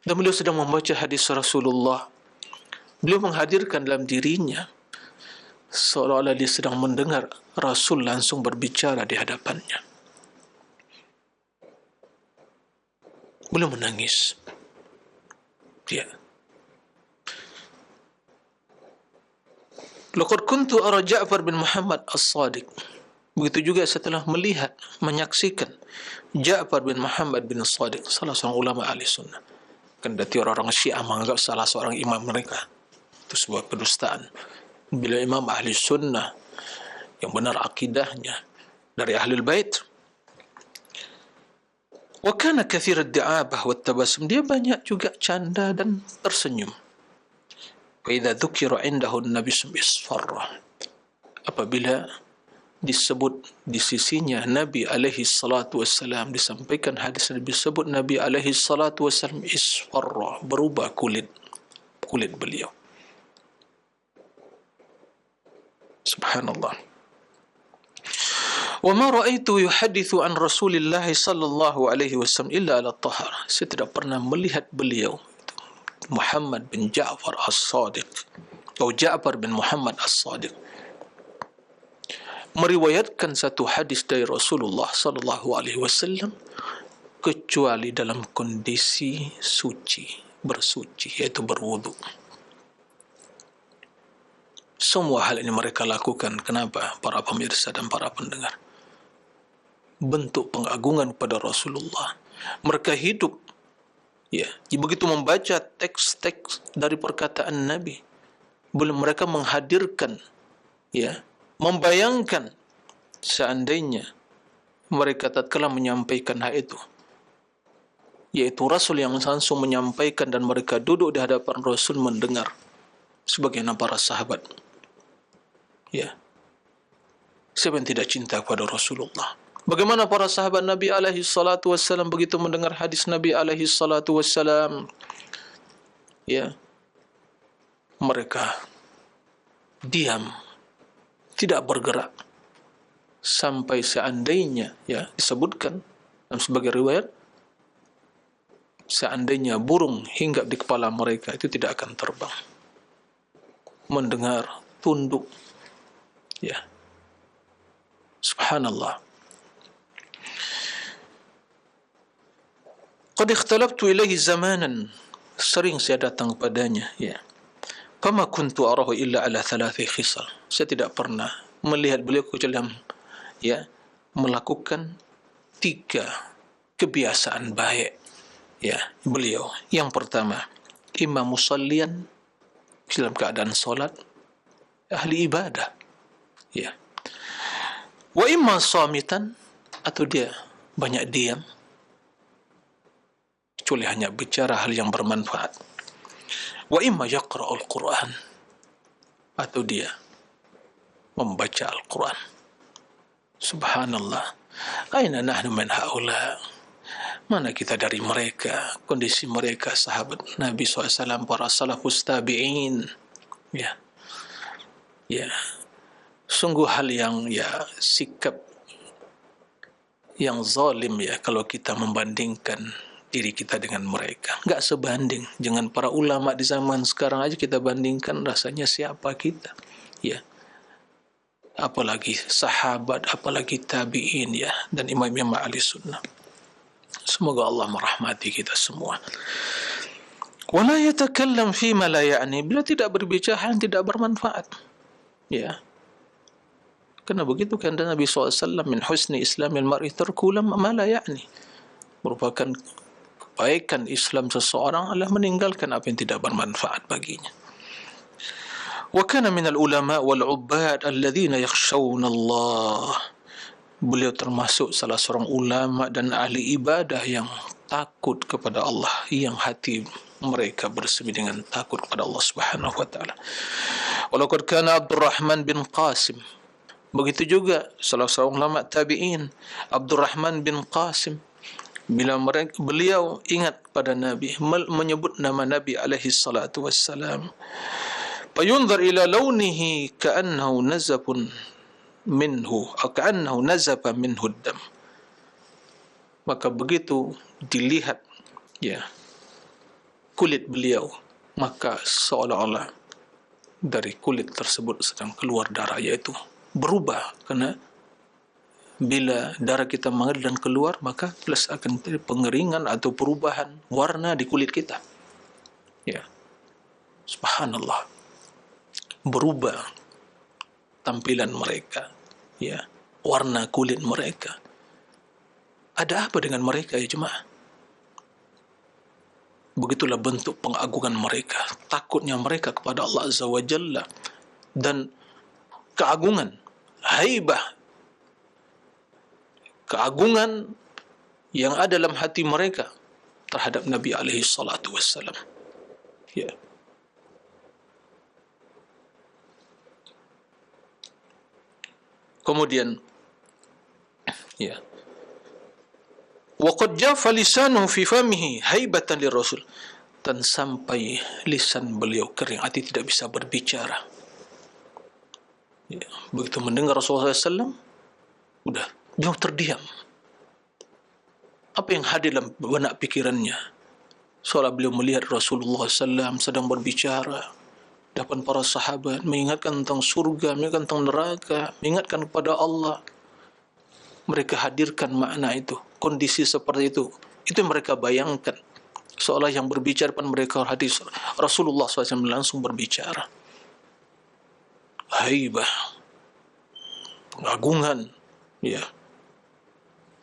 Dan beliau sedang membaca hadis Rasulullah. Beliau menghadirkan dalam dirinya seolah-olah dia sedang mendengar Rasul langsung berbicara di hadapannya. Beliau menangis. Ya. Laqad kuntu ara Ja'far bin Muhammad As-Sadiq. Begitu juga setelah melihat, menyaksikan Ja'far bin Muhammad bin As-Sadiq, salah seorang ulama ahli sunnah. Kendati orang-orang Syiah menganggap salah seorang imam mereka itu sebuah kedustaan. Bila imam ahli sunnah yang benar akidahnya dari ahlul bait. Wa kana kathir ad-da'abah wa tabasum, dia banyak juga canda dan tersenyum. Wa idza dzukira indahu an-nabi isfarra, apabila disebut di sisinya Nabi alaihi salatu wassalam, disampaikan hadis Nabi, disebut Nabi alaihi salatu wassalam, isfarra, berubah kulit beliau. Subhanallah. Wa ma ra'aitu yuhadithu an Rasulillah sallallahu alaihi wasallam illa ala tahara. Saya tidak pernah melihat beliau, Muhammad bin Ja'far As-Sadiq atau Ja'far bin Muhammad As-Sadiq, meriwayatkan satu hadis dari Rasulullah sallallahu alaihi wasallam kecuali dalam kondisi suci, bersuci, yaitu berwudu. Semua hal ini mereka lakukan. Kenapa? Para pemirsa dan para pendengar, bentuk pengagungan pada Rasulullah. Mereka hidup, ya, begitu membaca teks-teks dari perkataan Nabi, belum mereka menghadirkan, ya, membayangkan seandainya mereka tatkala menyampaikan hal itu, yaitu Rasul yang langsung menyampaikan dan mereka duduk di hadapan Rasul mendengar, sebagaimana para sahabat. Ya, siapa yang tidak cinta kepada Rasulullah? Bagaimana para sahabat Nabi alaihi salatu wassalam begitu mendengar hadis Nabi alaihi salatu wassalam? Ya, mereka diam, tidak bergerak, sampai seandainya, ya, disebutkan dalam sebagai riwayat, seandainya burung hinggap di kepala mereka itu tidak akan terbang. Mendengar, tunduk, ya. Subhanallah. Qad ikhtalaftu ilaihi zamanan, sering saya datang kepadanya, ya. Fama kuntu arahu illa ala thalathi khisal. Saya tidak pernah melihat beliau kecuali, ya, melakukan 3 kebiasaan baik, ya, beliau. Yang pertama, imam musallian, dalam keadaan solat, ahli ibadah, ya. Wa imma samitan, atau dia banyak diam, kecuali hanya bicara hal yang bermanfaat. Wa imma yaqra'ul Qur'an, atau dia membaca Al-Quran. Subhanallah. Aina nahnu min haula? Mana kita dari mereka? Kondisi mereka sahabat Nabi SAW, para salafus tabi'in. Ya, ya, sungguh hal yang, ya, sikap yang zalim, ya, kalau kita membandingkan diri kita dengan mereka. Enggak sebanding. Jangan para ulama di zaman sekarang aja kita bandingkan, rasanya siapa kita, ya. Apalagi sahabat, apalagi tabi'in, ya, dan imam-imam ahli sunnah. Semoga Allah merahmati kita semua. Wala yatakallam fima la ya'ni, bila tidak berbicara yang tidak bermanfaat, ya. Karena begitu kan Nabi SAW, min husni islamil mar'i tarku ma la ya'ni, merupakan kebaikan Islam seseorang adalah meninggalkan apa yang tidak bermanfaat baginya. Wa kana minal ulama wal ubbad alladhina yakhshawna Allah. Beliau termasuk salah seorang ulama dan ahli ibadah yang takut kepada Allah, yang hati mereka bersemi dengan takut kepada Allah Subhanahu wa taala. Walaqad kana Abdurrahman bin Qasim, begitu juga salah seorang ulama tabi'in, Abdurrahman bin Qasim, bila beliau ingat pada Nabi, menyebut nama Nabi alaihi salatu wassalam, fayunzar ila launihi ka'annahu nazabun minhu atau ka'annahu nazaba minhu dam. Maka begitu dilihat, ya, kulit beliau, maka seolah-olah dari kulit tersebut sedang keluar darah, yaitu berubah, karena bila darah kita mengalir dan keluar, maka plus akan terjadi pengeringan atau perubahan warna di kulit kita, ya. Subhanallah, berubah tampilan mereka, ya, warna kulit mereka. Ada apa dengan mereka, ya jemaah? Begitulah bentuk pengagungan mereka, takutnya mereka kepada Allah Azza wa Jalla, dan keagungan, haibah, keagungan yang ada dalam hati mereka terhadap Nabi alaihi salatu wassalam, ya. Kemudian, ya, waqad jafa lisanuhu fi famihi haibatan lirrasul, dan sampai lisan beliau kering, hati tidak bisa berbicara, ya. Begitu mendengar Rasulullah SAW, udah beliau terdiam. Apa yang hadir dalam benak pikirannya? Seolah beliau melihat Rasulullah SAW sedang berbicara depan para sahabat, mengingatkan tentang surga, mengingatkan tentang neraka, mengingatkan kepada Allah. Mereka hadirkan makna itu, kondisi seperti itu yang mereka bayangkan. Seolah yang berbicara depan mereka hadis Rasulullah SAW langsung berbicara. Haibah, pengagungan, ya.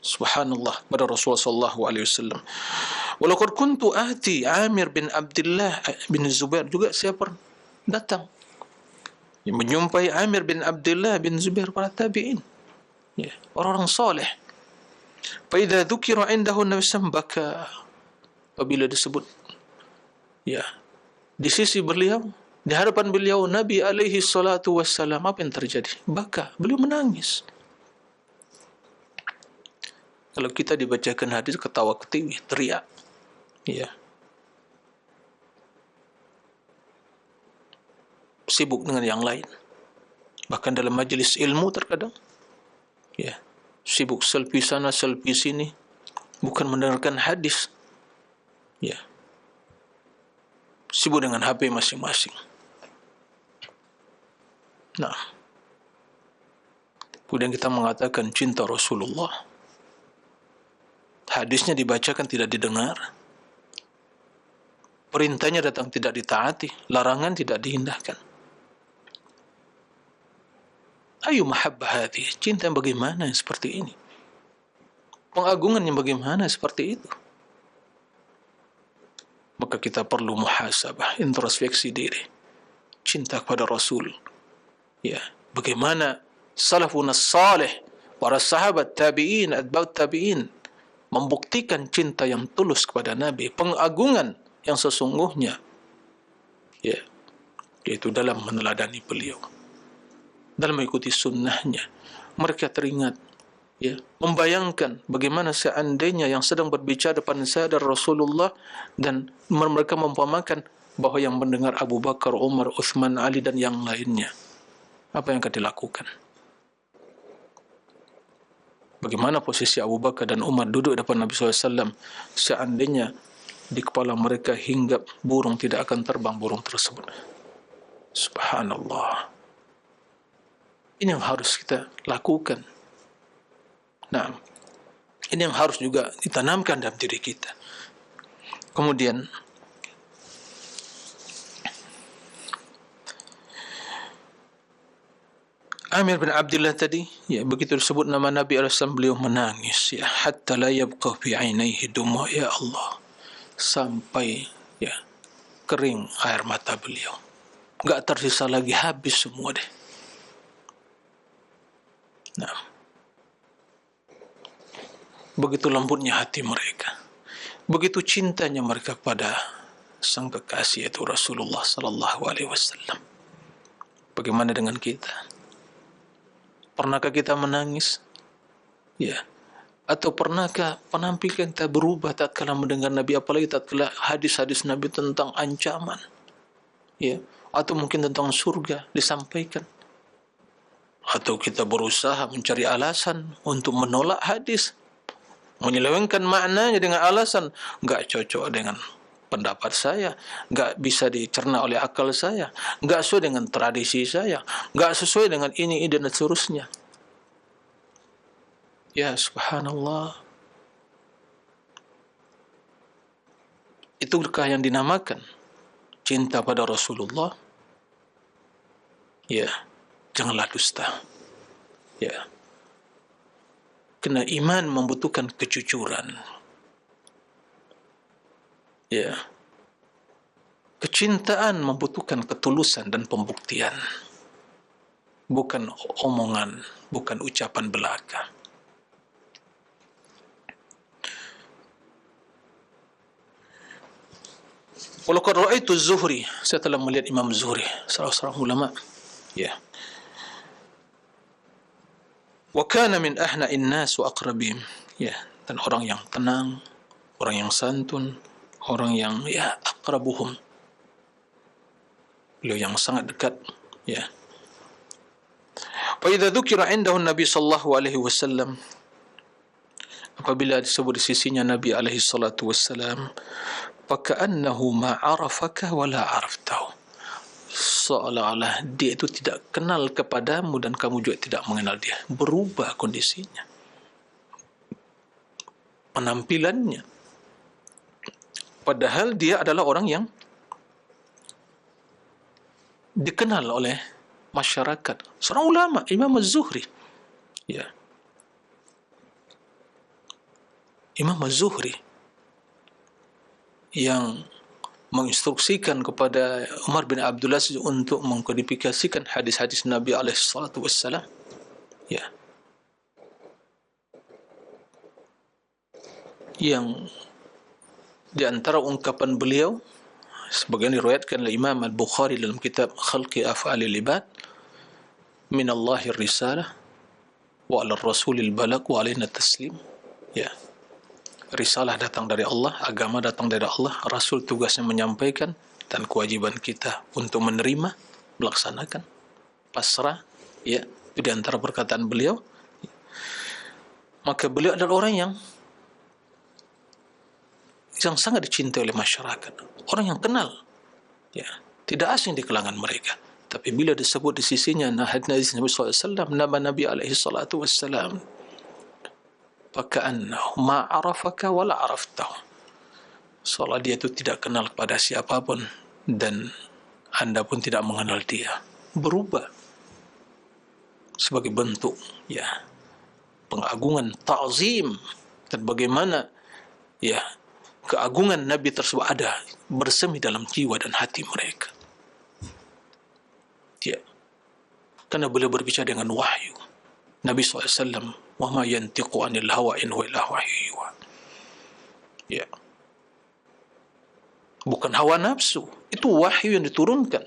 Subhanallah, pada Rasulullah sallallahu alaihi wasallam. Walaqad kuntu ati Amir bin Abdullah bin Zubair, juga saya pernah datang menjumpai Amir bin Abdullah bin Zubair, para tabi'in, ya, orang-orang saleh. Fa idza dzukira indahu Nabi sallallahu alaihi wasallam baka, apabila disebut, ya, di sisi beliau, di hadapan beliau Nabi alaihi salatu wassalam, apa yang terjadi? Baka, beliau menangis. Kalau kita dibacakan hadis, ketawa ketiwi, teriak, ya, sibuk dengan yang lain. Bahkan dalam majlis ilmu terkadang, ya, sibuk selfie sana selfie sini, bukan mendengarkan hadis, ya, sibuk dengan HP masing-masing. Nah, kemudian kita mengatakan cinta Rasulullah, hadisnya dibacakan tidak didengar, perintahnya datang tidak ditaati, larangan tidak diindahkan. Ayu mahabbah hati, cinta yang bagaimana yang seperti ini? Pengagungan yang bagaimana seperti itu? Maka kita perlu muhasabah, introspeksi diri. Cinta kepada Rasul, ya, bagaimana salafun as-salih, para sahabat, tabi'in, atba'ut tabi'in, membuktikan cinta yang tulus kepada Nabi, pengagungan yang sesungguhnya, ya, yaitu dalam meneladani beliau, dalam mengikuti sunnahnya. Mereka teringat, ya, membayangkan bagaimana seandainya yang sedang berbicara depan saya adalah Rasulullah, dan mereka mempamakan bahwa yang mendengar Abu Bakar, Umar, Uthman, Ali dan yang lainnya, apa yang akan dilakukan? Bagaimana posisi Abu Bakar dan Umar duduk depan Nabi SAW seandainya di kepala mereka hinggap burung, tidak akan terbang burung tersebut. Subhanallah. Ini yang harus kita lakukan. Nah, ini yang harus juga ditanamkan dalam diri kita. Kemudian, Amir bin Abdullah tadi, ya, begitu disebut nama Nabi SAW, beliau menangis, ya, hatta la yabqa fi ainaihi duma, ya Allah, sampai, ya, kering air mata beliau, enggak tersisa lagi, habis semua deh. Nah, begitu lembutnya hati mereka, begitu cintanya mereka kepada sang kekasih, yaitu Rasulullah sallallahu alaihi wasallam. Bagaimana dengan kita? Pernahkah kita menangis? Ya. Atau pernahkah penampilan kita berubah tatkala mendengar Nabi, apalagi tatkala hadis-hadis Nabi tentang ancaman, ya, atau mungkin tentang surga disampaikan? Atau kita berusaha mencari alasan untuk menolak hadis, menyelewengkan maknanya dengan alasan enggak cocok dengan pendapat saya, enggak bisa dicerna oleh akal saya, enggak sesuai dengan tradisi saya, enggak sesuai dengan ini dan seterusnya. Ya subhanallah. Itukah yang dinamakan cinta pada Rasulullah? Ya, janganlah dusta. Ya. Karena iman membutuhkan kejujuran. Ya. Kecintaan membutuhkan ketulusan dan pembuktian. Bukan omongan, bukan ucapan belaka. Walaqad ra'aitu Az-Zuhri, saya telah melihat Imam Zuhri, salah seorang ulama, ya. Wa kana min ahna'in nas wa aqrabihim, ya, dan orang yang tenang, orang yang santun, orang yang, ya, aqrabuhum, beliau yang sangat dekat, ya. Fa idza dzukira 'indahu Nabi sallallahu alaihi wasallam, apabila disebut di sisinya Nabi alaihi salatu wasallam, faka'annahu ma'arafaka wa la 'araftahu, seolah-olah dia itu tidak kenal kepadamu dan kamu juga tidak mengenal dia. Berubah kondisinya, penampilannya, padahal dia adalah orang yang dikenal oleh masyarakat, seorang ulama, Imam Az-Zuhri, ya. Imam Az-Zuhri yang menginstruksikan kepada Umar bin Abdul Aziz untuk mengkodifikasikan hadis-hadis Nabi alaihi salatu wassalam. Ya. Yang di antara ungkapan beliau sebagian diriwayatkan oleh Imam Al-Bukhari dalam kitab Khalqi Af'alil Ibad, min Allahir risalah wa 'ala rasulil balagh wa 'alaina taslim. Ya. Risalah datang dari Allah, agama datang dari Allah, Rasul tugasnya menyampaikan, dan kewajiban kita untuk menerima, melaksanakan, pasrah. Ya, itu di antara perkataan beliau. Maka beliau adalah orang yang sangat dicintai oleh masyarakat, orang yang kenal, ya, tidak asing di kalangan mereka. Tapi bila disebut di sisinya hadis Nabi SAW, nama Nabi alaihi salatu wassalam, faka'annahu ma'arafaka wala araftahu, seolah dia itu tidak kenal kepada siapapun dan anda pun tidak mengenal dia. Berubah sebagai bentuk, ya, pengagungan, ta'zim, dan bagaimana, ya, keagungan Nabi tersebut ada bersemi dalam jiwa dan hati mereka. Ya, karena beliau berbicara dengan wahyu. Nabi SAW, wa ma yantiqu anil hawa in huwa illa wahyu yuha. Ya, bukan hawa nafsu, itu wahyu yang diturunkan,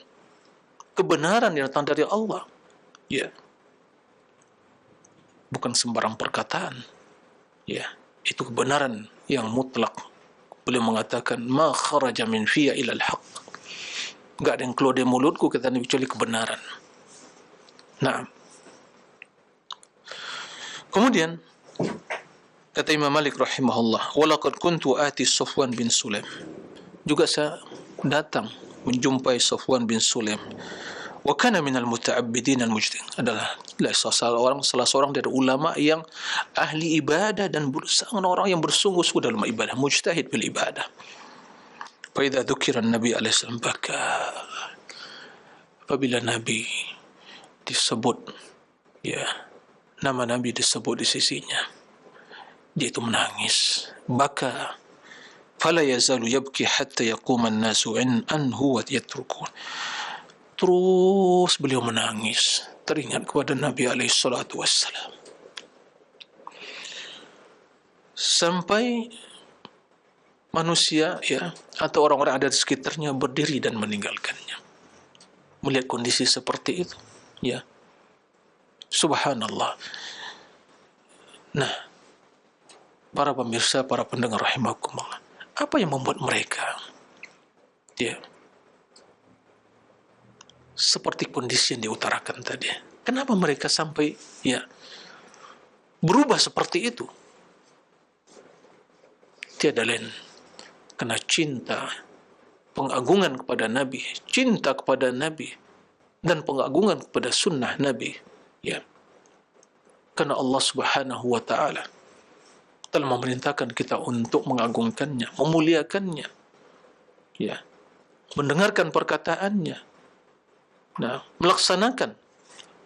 kebenaran yang datang dari Allah. Ya, bukan sembarang perkataan. Ya, itu kebenaran yang mutlak. Beliau mengatakan, ma kharaja min fiya ila al-haq, enggak ada yang keluar dari mulutku kata Nabi kecuali kebenaran. Nah, kemudian kata Imam Malik rahimahullah, walaqad kuntu ati Safwan bin Sulaim, juga saya datang menjumpai Safwan bin Sulaim, wa kana minal muta'abbidin al-mujtahidin, adalah salah seorang dari ulama yang ahli ibadah dan orang yang bersungguh-sungguh dalam ibadah, mujtahid bil ibadah. Fa idza dzukira Nabi alaihi salam baka, apabila Nabi disebut, ya, nama Nabi disebut di sisinya, dia itu menangis. Baka fala yazalu yabki hatta yaquma an-nasu anhu wa yatrukun. Terus beliau menangis, teringat kepada Nabi alaihi salatu wassalam, sampai manusia, ya, atau orang-orang ada di sekitarnya berdiri dan meninggalkannya. Melihat kondisi seperti itu, ya, subhanallah. Nah, para pemirsa, para pendengar rahimakumullah, apa yang membuat mereka, ya, seperti kondisi yang diutarakan tadi? Kenapa mereka sampai, ya, berubah seperti itu? Tiada lain karena cinta, pengagungan kepada Nabi, cinta kepada Nabi, dan pengagungan kepada sunnah Nabi. Ya, karena Allah Subhanahu wa Ta'ala telah memerintahkan kita untuk mengagungkannya, memuliakannya, ya, mendengarkan perkataannya, nah, melaksanakan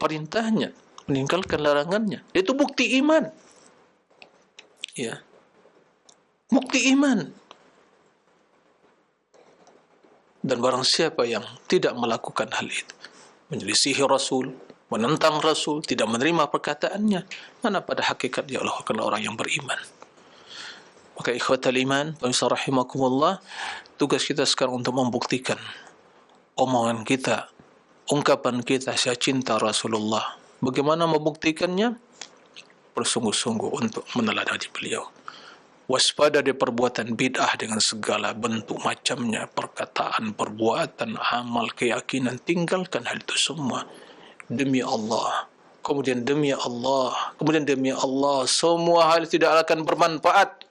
perintahnya, meninggalkan larangannya. Itu bukti iman. Ya, bukti iman. Dan barang siapa yang tidak melakukan hal itu, menyelisihi Rasul, menentang Rasul, tidak menerima perkataannya, mana pada hakikat dia adalah orang yang beriman. Maka ikhwatal iman, pemirsa rahimakumullah, tugas kita sekarang untuk membuktikan omongan kita, ungkapan kita, saya cinta Rasulullah. Bagaimana membuktikannya? Bersungguh-sungguh untuk meneladani beliau. Waspada dari perbuatan bid'ah dengan segala bentuk macamnya, perkataan, perbuatan, amal, keyakinan. Tinggalkan hal itu semua demi Allah, kemudian demi Allah, kemudian demi Allah. Semua hal tidak akan bermanfaat.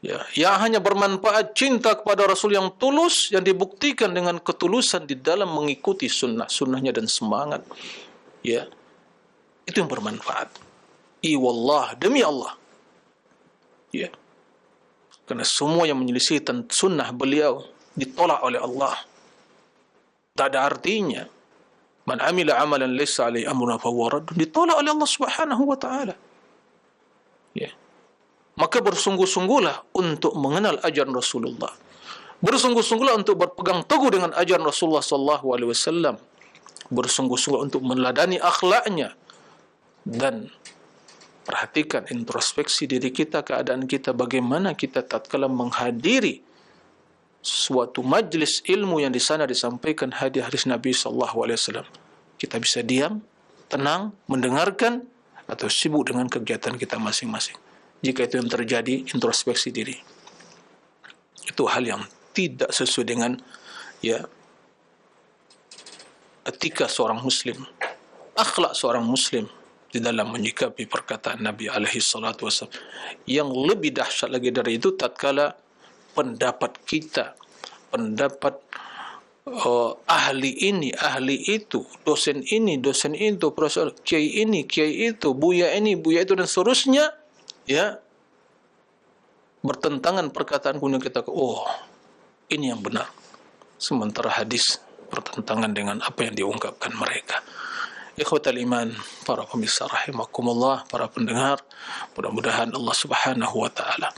Ya, yang hanya bermanfaat cinta kepada Rasul yang tulus, yang dibuktikan dengan ketulusan di dalam mengikuti sunnahnya dan semangat. Ya, itu yang bermanfaat. Wallah, demi Allah. Ya, karena semua yang menyelisih sunnah beliau ditolak oleh Allah. Tak ada artinya. Man amila amalan laysa alaihi amruna fahuwa raddun, ditolak oleh Allah Subhanahu wa Ta'ala. Ya, Maka bersungguh-sungguhlah untuk mengenal ajaran Rasulullah. Bersungguh-sungguhlah untuk berpegang teguh dengan ajaran Rasulullah sallallahu alaihi wasallam. Bersungguh-sungguh untuk meneladani akhlaknya, dan perhatikan introspeksi diri kita, keadaan kita, bagaimana kita tatkala menghadiri suatu majlis ilmu yang di sana disampaikan hadis-hadis Nabi sallallahu alaihi wasallam. Kita bisa diam, tenang, mendengarkan, atau sibuk dengan kegiatan kita masing-masing. Jika itu yang terjadi, introspeksi diri. Itu hal yang tidak sesuai dengan etika seorang muslim, akhlak seorang muslim di dalam menyikapi perkataan Nabi alaihi salatu wasallam. Yang lebih dahsyat lagi dari itu, tatkala pendapat kita, pendapat ahli ini, ahli itu, dosen ini, dosen itu, profesor, kiai ini, kiai itu, buya ini, buya itu, dan seterusnya, bertentangan perkataan, kemudian kita, oh, ini yang benar. Sementara hadis bertentangan dengan apa yang diungkapkan mereka. Ikhwatal iman, para pemirsa rahimakumullah, para pendengar, mudah-mudahan Allah Subhanahu wa taala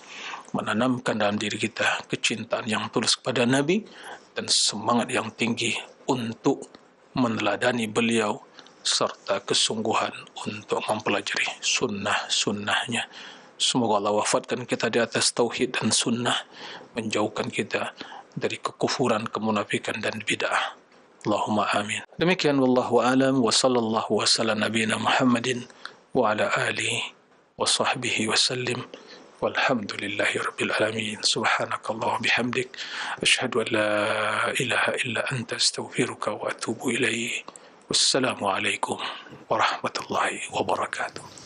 menanamkan dalam diri kita kecintaan yang tulus kepada Nabi dan semangat yang tinggi untuk meneladani beliau serta kesungguhan untuk mempelajari sunnah-sunnahnya. Semoga Allah wafatkan kita di atas tauhid dan sunnah, menjauhkan kita dari kekufuran, kemunafikan dan bid'ah. Allahumma amin. Demikian wallahu alam wa sallallahu wa sallam nabiyina Muhammadin wa ala alihi wa sahbihi wa sallim. Walhamdulillahi rabbil alamin. Subhanakallah wa bihamdik, asyhadu an la ilaha illa anta, astaghfiruka wa atubu ilaik. Wassalamu alaikum warahmatullahi wabarakatuh.